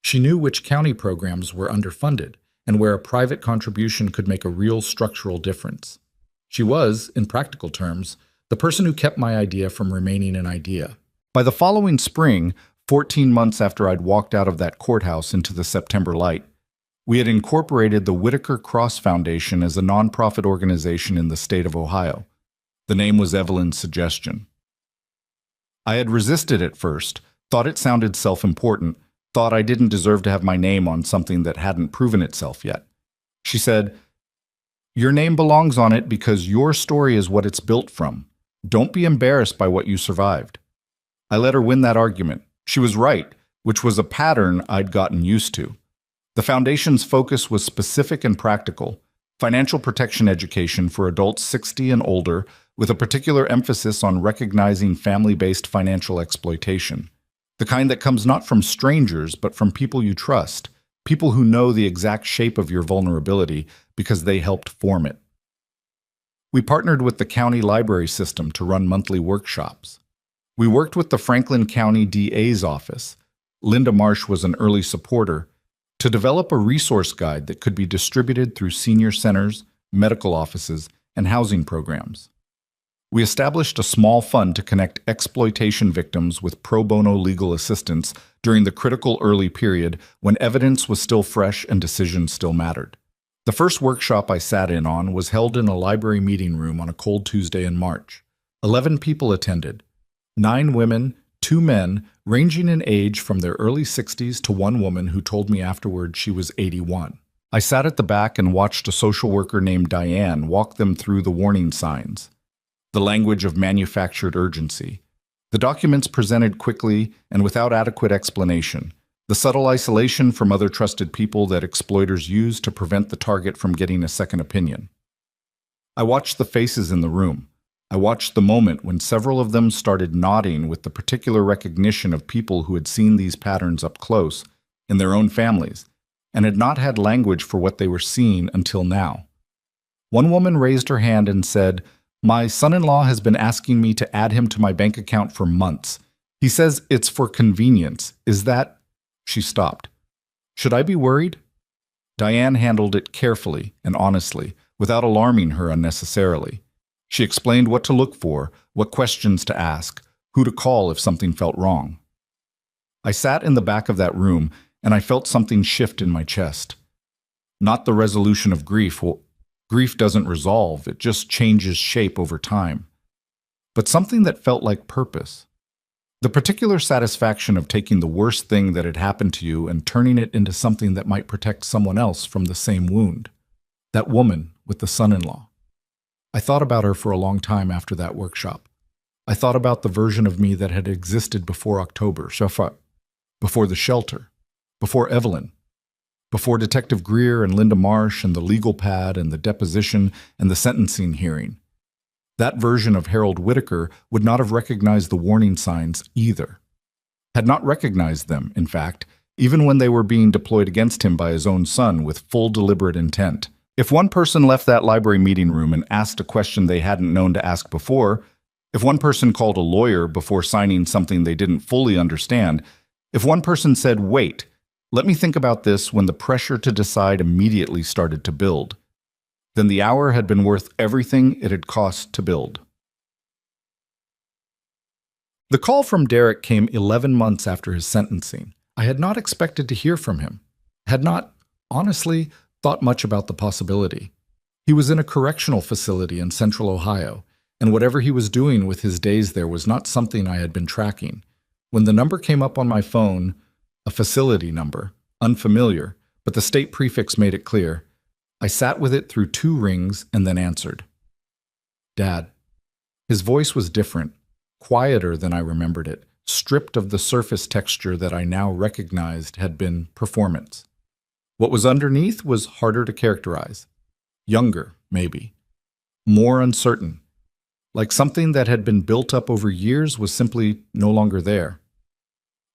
She knew which county programs were underfunded, and where a private contribution could make a real structural difference. She was, in practical terms, the person who kept my idea from remaining an idea. By the following spring, 14 months after I'd walked out of that courthouse into the September light, we had incorporated the Whitaker Cross Foundation as a nonprofit organization in the state of Ohio. The name was Evelyn's suggestion. I had resisted at first, thought it sounded self-important, thought I didn't deserve to have my name on something that hadn't proven itself yet. She said, "Your name belongs on it because your story is what it's built from. Don't be embarrassed by what you survived." I let her win that argument. She was right, which was a pattern I'd gotten used to. The foundation's focus was specific and practical: financial protection education for adults 60 and older, with a particular emphasis on recognizing family-based financial exploitation. The kind that comes not from strangers, but from people you trust, people who know the exact shape of your vulnerability because they helped form it. We partnered with the county library system to run monthly workshops. We worked with the Franklin County DA's office. Linda Marsh was an early supporter, to develop a resource guide that could be distributed through senior centers, medical offices, and housing programs. We established a small fund to connect exploitation victims with pro bono legal assistance during the critical early period when evidence was still fresh and decisions still mattered. The first workshop I sat in on was held in a library meeting room on a cold Tuesday in March. 11 people attended: 9 women, two men, ranging in age from their early 60s to one woman who told me afterward she was 81. I sat at the back and watched a social worker named Diane walk them through the warning signs, the language of manufactured urgency, the documents presented quickly and without adequate explanation, the subtle isolation from other trusted people that exploiters use to prevent the target from getting a second opinion. I watched the faces in the room. I watched the moment when several of them started nodding with the particular recognition of people who had seen these patterns up close in their own families and had not had language for what they were seeing until now. One woman raised her hand and said, "My son-in-law has been asking me to add him to my bank account for months. He says it's for convenience. Is that—" She stopped. "Should I be worried?" Diane handled it carefully and honestly, without alarming her unnecessarily. She explained what to look for, what questions to ask, who to call if something felt wrong. I sat in the back of that room, and I felt something shift in my chest. Not the resolution of grief. Well, grief doesn't resolve, it just changes shape over time. But something that felt like purpose. The particular satisfaction of taking the worst thing that had happened to you and turning it into something that might protect someone else from the same wound. That woman with the son-in-law. I thought about her for a long time after that workshop. I thought about the version of me that had existed before October, before the shelter, before Evelyn, before Detective Greer and Linda Marsh and the legal pad and the deposition and the sentencing hearing. That version of Harold Whitaker would not have recognized the warning signs either. Had not recognized them, in fact, even when they were being deployed against him by his own son with full deliberate intent. If one person left that library meeting room and asked a question they hadn't known to ask before, if one person called a lawyer before signing something they didn't fully understand, if one person said, "Wait, let me think about this," when the pressure to decide immediately started to build, then the hour had been worth everything it had cost to build. The call from Derek came 11 months after his sentencing. I had not expected to hear from him. Had not, honestly, thought much about the possibility. He was in a correctional facility in central Ohio, and whatever he was doing with his days there was not something I had been tracking. When the number came up on my phone, a facility number, unfamiliar, but the state prefix made it clear, I sat with it through 2 rings and then answered. "Dad." His voice was different, quieter than I remembered it, stripped of the surface texture that I now recognized had been performance. What was underneath was harder to characterize. Younger, maybe. More uncertain. Like something that had been built up over years was simply no longer there.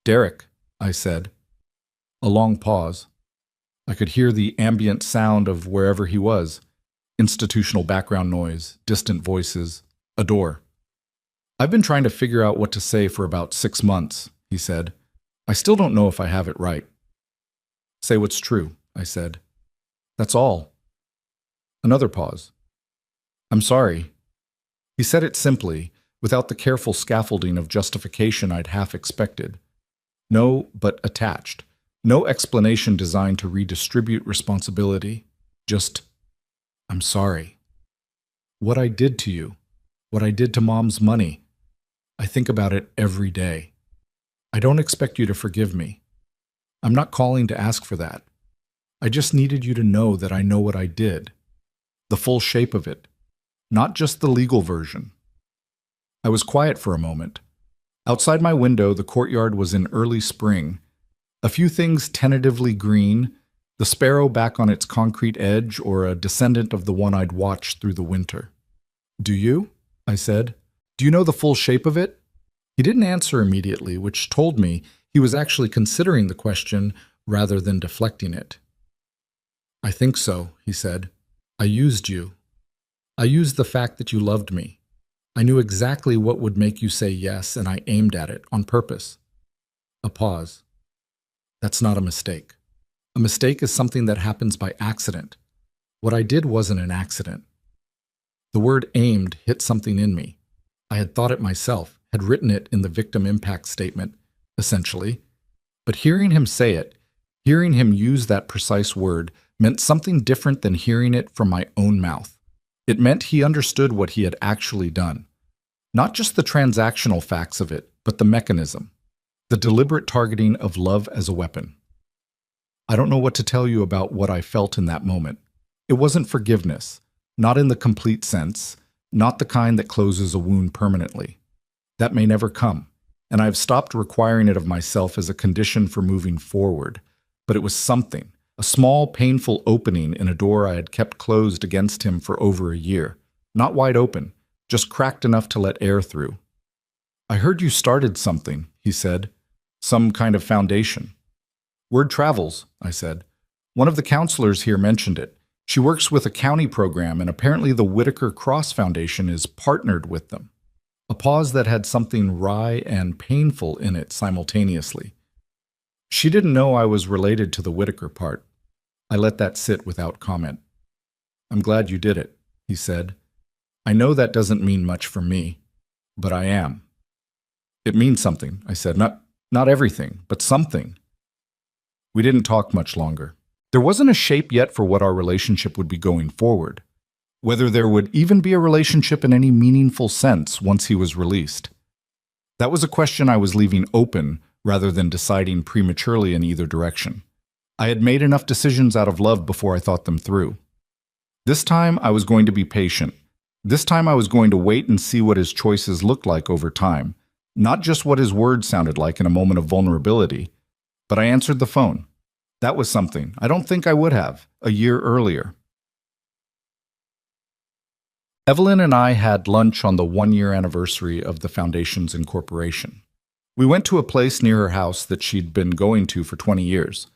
"Derek," I said. A long pause. I could hear the ambient sound of wherever he was. Institutional background noise, distant voices, a door. "I've been trying to figure out what to say for about 6 months," he said. "I still don't know if I have it right." "Say what's true," I said. "That's all." Another pause. "I'm sorry." He said it simply, without the careful scaffolding of justification I'd half expected. No, but attached. No explanation designed to redistribute responsibility. Just, "I'm sorry. What I did to you, what I did to Mom's money, I think about it every day. I don't expect you to forgive me. I'm not calling to ask for that. I just needed you to know that I know what I did. The full shape of it. Not just the legal version." I was quiet for a moment. Outside my window, the courtyard was in early spring. A few things tentatively green, the sparrow back on its concrete edge or a descendant of the one I'd watched through the winter. "Do you?" I said. "Do you know the full shape of it?" He didn't answer immediately, which told me he was actually considering the question rather than deflecting it. "I think so," he said. "I used you. I used the fact that you loved me. I knew exactly what would make you say yes, and I aimed at it on purpose." A pause. "That's not a mistake. A mistake is something that happens by accident. What I did wasn't an accident." The word aimed hit something in me. I had thought it myself, had written it in the victim impact statement, essentially. But hearing him say it, hearing him use that precise word, meant something different than hearing it from my own mouth. It meant he understood what he had actually done. Not just the transactional facts of it, but the mechanism, the deliberate targeting of love as a weapon. I don't know what to tell you about what I felt in that moment. It wasn't forgiveness, not in the complete sense, not the kind that closes a wound permanently. That may never come, and I've stopped requiring it of myself as a condition for moving forward. But it was something, a small, painful opening in a door I had kept closed against him for over a year. Not wide open, just cracked enough to let air through. "I heard you started something," he said. "Some kind of foundation." "Word travels," I said. "One of the counselors here mentioned it. She works with a county program, and apparently the Whitaker Cross Foundation is partnered with them." A pause that had something wry and painful in it simultaneously. She didn't know I was related to the Whitaker part. I let that sit without comment. "I'm glad you did it," he said. "I know that doesn't mean much for me, but I am." "It means something," I said. Not everything, but something." We didn't talk much longer. There wasn't a shape yet for what our relationship would be going forward, whether there would even be a relationship in any meaningful sense once he was released. That was a question I was leaving open rather than deciding prematurely in either direction. I had made enough decisions out of love before I thought them through. This time I was going to be patient. This time I was going to wait and see what his choices looked like over time, not just what his words sounded like in a moment of vulnerability. But I answered the phone. That was something I don't think I would have a year earlier. Evelyn and I had lunch on the one-year anniversary of the Foundation's incorporation. We went to a place near her house that she'd been going to for 20 years,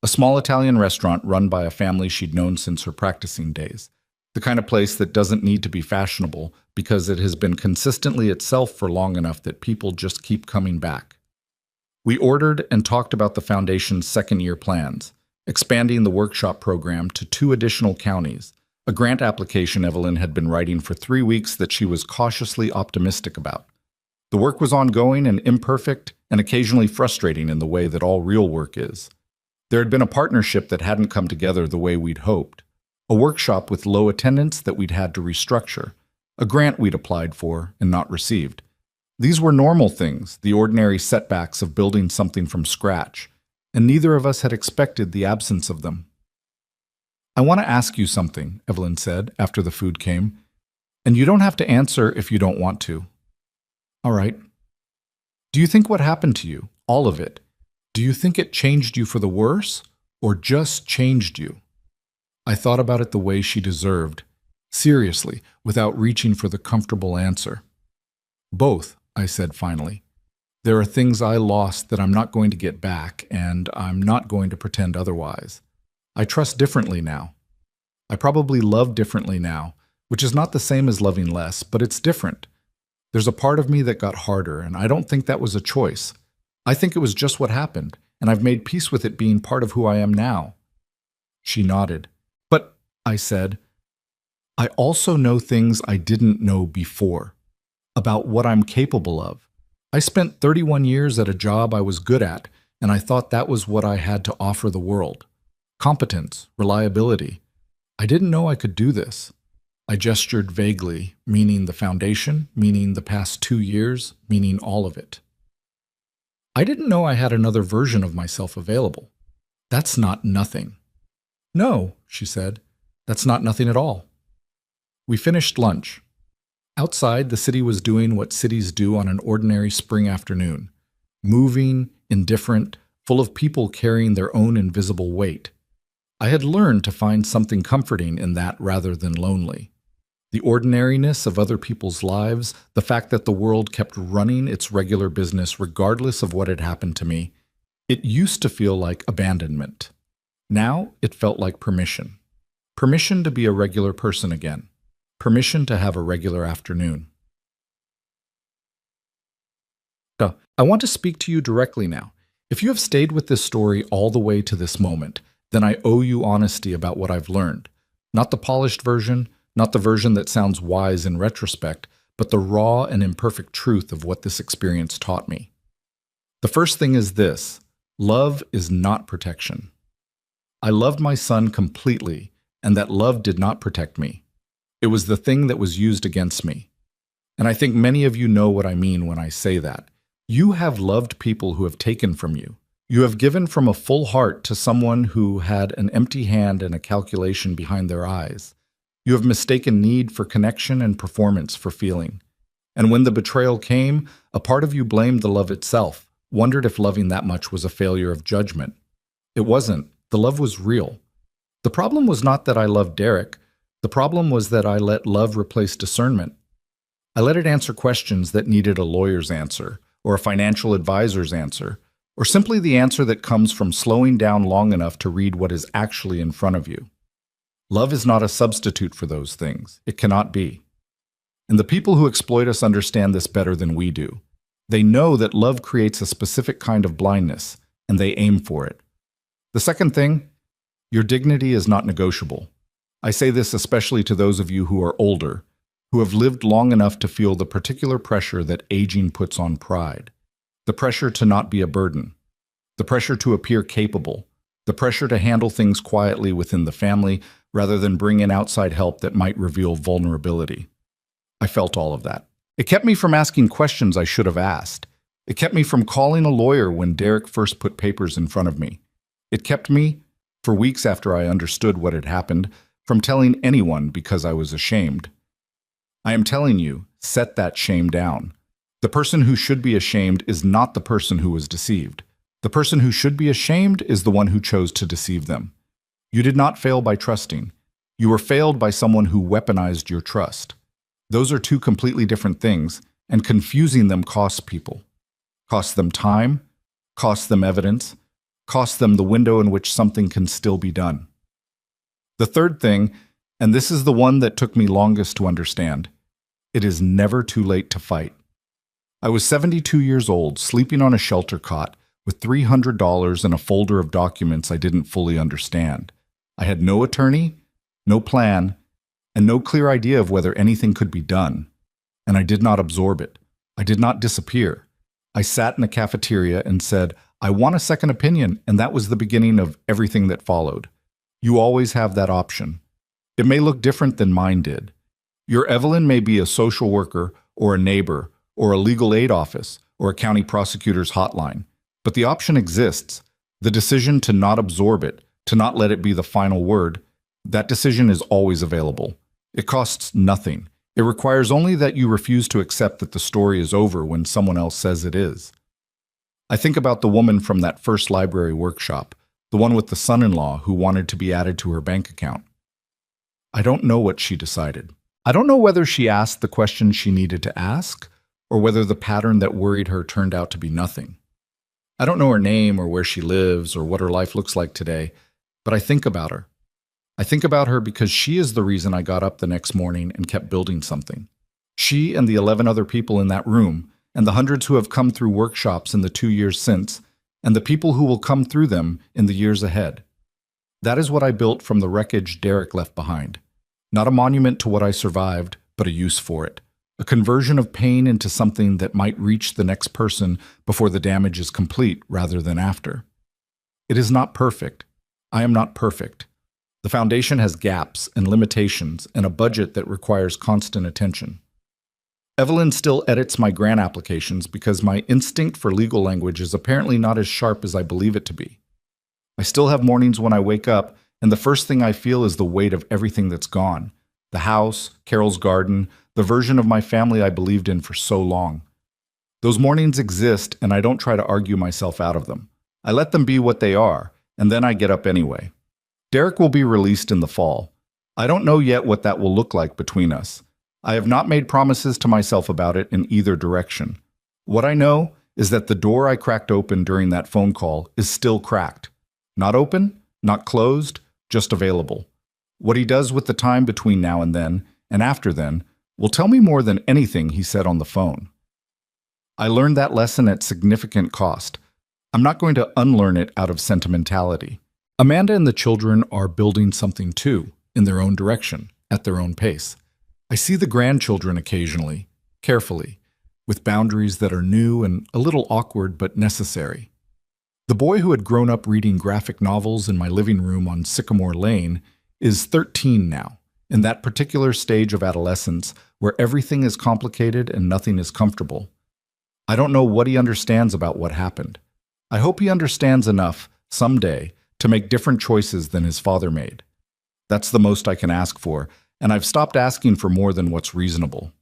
a small Italian restaurant run by a family she'd known since her practicing days, the kind of place that doesn't need to be fashionable because it has been consistently itself for long enough that people just keep coming back. We ordered and talked about the Foundation's second-year plans, expanding the workshop program to 2 additional counties, a grant application Evelyn had been writing for 3 weeks that she was cautiously optimistic about. The work was ongoing and imperfect and occasionally frustrating in the way that all real work is. There had been a partnership that hadn't come together the way we'd hoped, a workshop with low attendance that we'd had to restructure, a grant we'd applied for and not received. These were normal things, the ordinary setbacks of building something from scratch, and neither of us had expected the absence of them. "I want to ask you something," Evelyn said after the food came, "and you don't have to answer if you don't want to." "All right. Do you think what happened to you, all of it, do you think it changed you for the worse, or just changed you?" I thought about it the way she deserved, seriously, without reaching for the comfortable answer. "Both," I said finally. "There are things I lost that I'm not going to get back, and I'm not going to pretend otherwise. I trust differently now. I probably love differently now, which is not the same as loving less, but it's different. There's a part of me that got harder, and I don't think that was a choice. I think it was just what happened, and I've made peace with it being part of who I am now." She nodded. "But," I said, "I also know things I didn't know before, about what I'm capable of. I spent 31 years at a job I was good at, and I thought that was what I had to offer the world. Competence, reliability. I didn't know I could do this." I gestured vaguely, meaning the Foundation, meaning the past 2 years, meaning all of it. "I didn't know I had another version of myself available. That's not nothing." "No," she said, "that's not nothing at all." We finished lunch. Outside, the city was doing what cities do on an ordinary spring afternoon, moving, indifferent, full of people carrying their own invisible weight. I had learned to find something comforting in that rather than lonely. The ordinariness of other people's lives, the fact that the world kept running its regular business regardless of what had happened to me, it used to feel like abandonment. Now it felt like permission. Permission to be a regular person again. Permission to have a regular afternoon. I want to speak to you directly now. If you have stayed with this story all the way to this moment, then I owe you honesty about what I've learned. Not the polished version, not the version that sounds wise in retrospect, but the raw and imperfect truth of what this experience taught me. The first thing is this: love is not protection. I loved my son completely, and that love did not protect me. It was the thing that was used against me. And I think many of you know what I mean when I say that. You have loved people who have taken from you. You have given from a full heart to someone who had an empty hand and a calculation behind their eyes. You have mistaken need for connection and performance for feeling. And when the betrayal came, a part of you blamed the love itself, wondered if loving that much was a failure of judgment. It wasn't. The love was real. The problem was not that I loved Derek. The problem was that I let love replace discernment. I let it answer questions that needed a lawyer's answer, or a financial advisor's answer, or simply the answer that comes from slowing down long enough to read what is actually in front of you. Love is not a substitute for those things. It cannot be. And the people who exploit us understand this better than we do. They know that love creates a specific kind of blindness, and they aim for it. The second thing, your dignity is not negotiable. I say this especially to those of you who are older, who have lived long enough to feel the particular pressure that aging puts on pride. The pressure to not be a burden. The pressure to appear capable. The pressure to handle things quietly within the family rather than bring in outside help that might reveal vulnerability. I felt all of that. It kept me from asking questions I should have asked. It kept me from calling a lawyer when Derek first put papers in front of me. It kept me, for weeks after I understood what had happened, from telling anyone because I was ashamed. I am telling you, set that shame down. The person who should be ashamed is not the person who was deceived. The person who should be ashamed is the one who chose to deceive them. You did not fail by trusting. You were failed by someone who weaponized your trust. Those are two completely different things, and confusing them costs people. Costs them time, costs them evidence, costs them the window in which something can still be done. The third thing, and this is the one that took me longest to understand, it is never too late to fight. I was 72 years old, sleeping on a shelter cot, with $300 and a folder of documents I didn't fully understand. I had no attorney, no plan, and no clear idea of whether anything could be done. And I did not absorb it. I did not disappear. I sat in a cafeteria and said, I want a second opinion, and that was the beginning of everything that followed. You always have that option. It may look different than mine did. Your Evelyn may be a social worker, or a neighbor, or a legal aid office, or a county prosecutor's hotline. But the option exists. The decision to not absorb it, to not let it be the final word, that decision is always available. It costs nothing. It requires only that you refuse to accept that the story is over when someone else says it is. I think about the woman from that first library workshop, the one with the son-in-law who wanted to be added to her bank account. I don't know what she decided. I don't know whether she asked the question she needed to ask, or whether the pattern that worried her turned out to be nothing. I don't know her name or where she lives or what her life looks like today, but I think about her. I think about her because she is the reason I got up the next morning and kept building something. She and the 11 other people in that room, and the hundreds who have come through workshops in the 2 years since, and the people who will come through them in the years ahead. That is what I built from the wreckage Derek left behind. Not a monument to what I survived, but a use for it. A conversion of pain into something that might reach the next person before the damage is complete rather than after. It is not perfect. I am not perfect. The foundation has gaps and limitations and a budget that requires constant attention. Evelyn still edits my grant applications because my instinct for legal language is apparently not as sharp as I believe it to be. I still have mornings when I wake up, and the first thing I feel is the weight of everything that's gone. The house, Carol's garden, the version of my family I believed in for so long. Those mornings exist, and I don't try to argue myself out of them. I let them be what they are, and then I get up anyway. Derek will be released in the fall. I don't know yet what that will look like between us. I have not made promises to myself about it in either direction. What I know is that the door I cracked open during that phone call is still cracked. Not open, not closed, just available. What he does with the time between now and after then, will tell me more than anything he said on the phone. I learned that lesson at significant cost. I'm not going to unlearn it out of sentimentality. Amanda and the children are building something too, in their own direction, at their own pace. I see the grandchildren occasionally, carefully, with boundaries that are new and a little awkward but necessary. The boy who had grown up reading graphic novels in my living room on Sycamore Lane is 13 now, in that particular stage of adolescence where everything is complicated and nothing is comfortable. I don't know what he understands about what happened. I hope he understands enough, someday, to make different choices than his father made. That's the most I can ask for, and I've stopped asking for more than what's reasonable.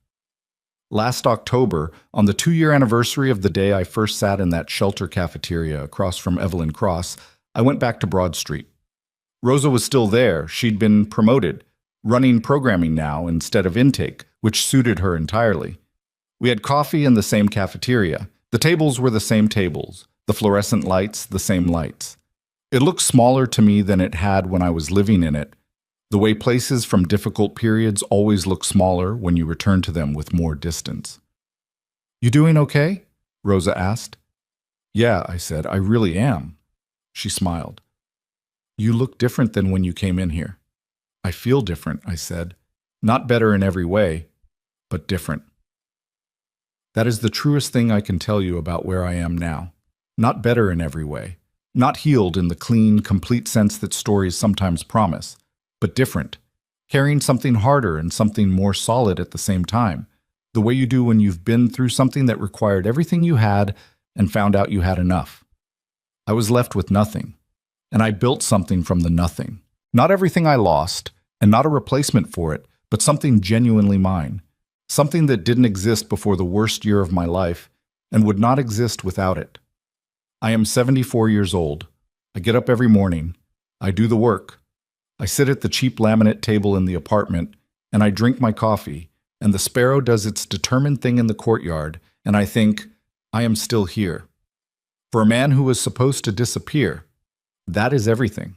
Last October, on the 2-year anniversary of the day I first sat in that shelter cafeteria across from Evelyn Cross, I went back to Broad Street. Rosa was still there. She'd been promoted, running programming now instead of intake, which suited her entirely. We had coffee in the same cafeteria. The tables were the same tables, the fluorescent lights the same lights. It looked smaller to me than it had when I was living in it, the way places from difficult periods always look smaller when you return to them with more distance. "You doing okay?" Rosa asked. "Yeah," I said, "I really am." She smiled. "You look different than when you came in here." "I feel different," I said. "Not better in every way, but different." That is the truest thing I can tell you about where I am now. Not better in every way. Not healed in the clean, complete sense that stories sometimes promise, but different. Carrying something harder and something more solid at the same time. The way you do when you've been through something that required everything you had and found out you had enough. I was left with nothing, and I built something from the nothing. Not everything I lost, and not a replacement for it, but something genuinely mine. Something that didn't exist before the worst year of my life and would not exist without it. I am 74 years old. I get up every morning. I do the work. I sit at the cheap laminate table in the apartment, and I drink my coffee, and the sparrow does its determined thing in the courtyard, and I think, I am still here. For a man who was supposed to disappear, that is everything.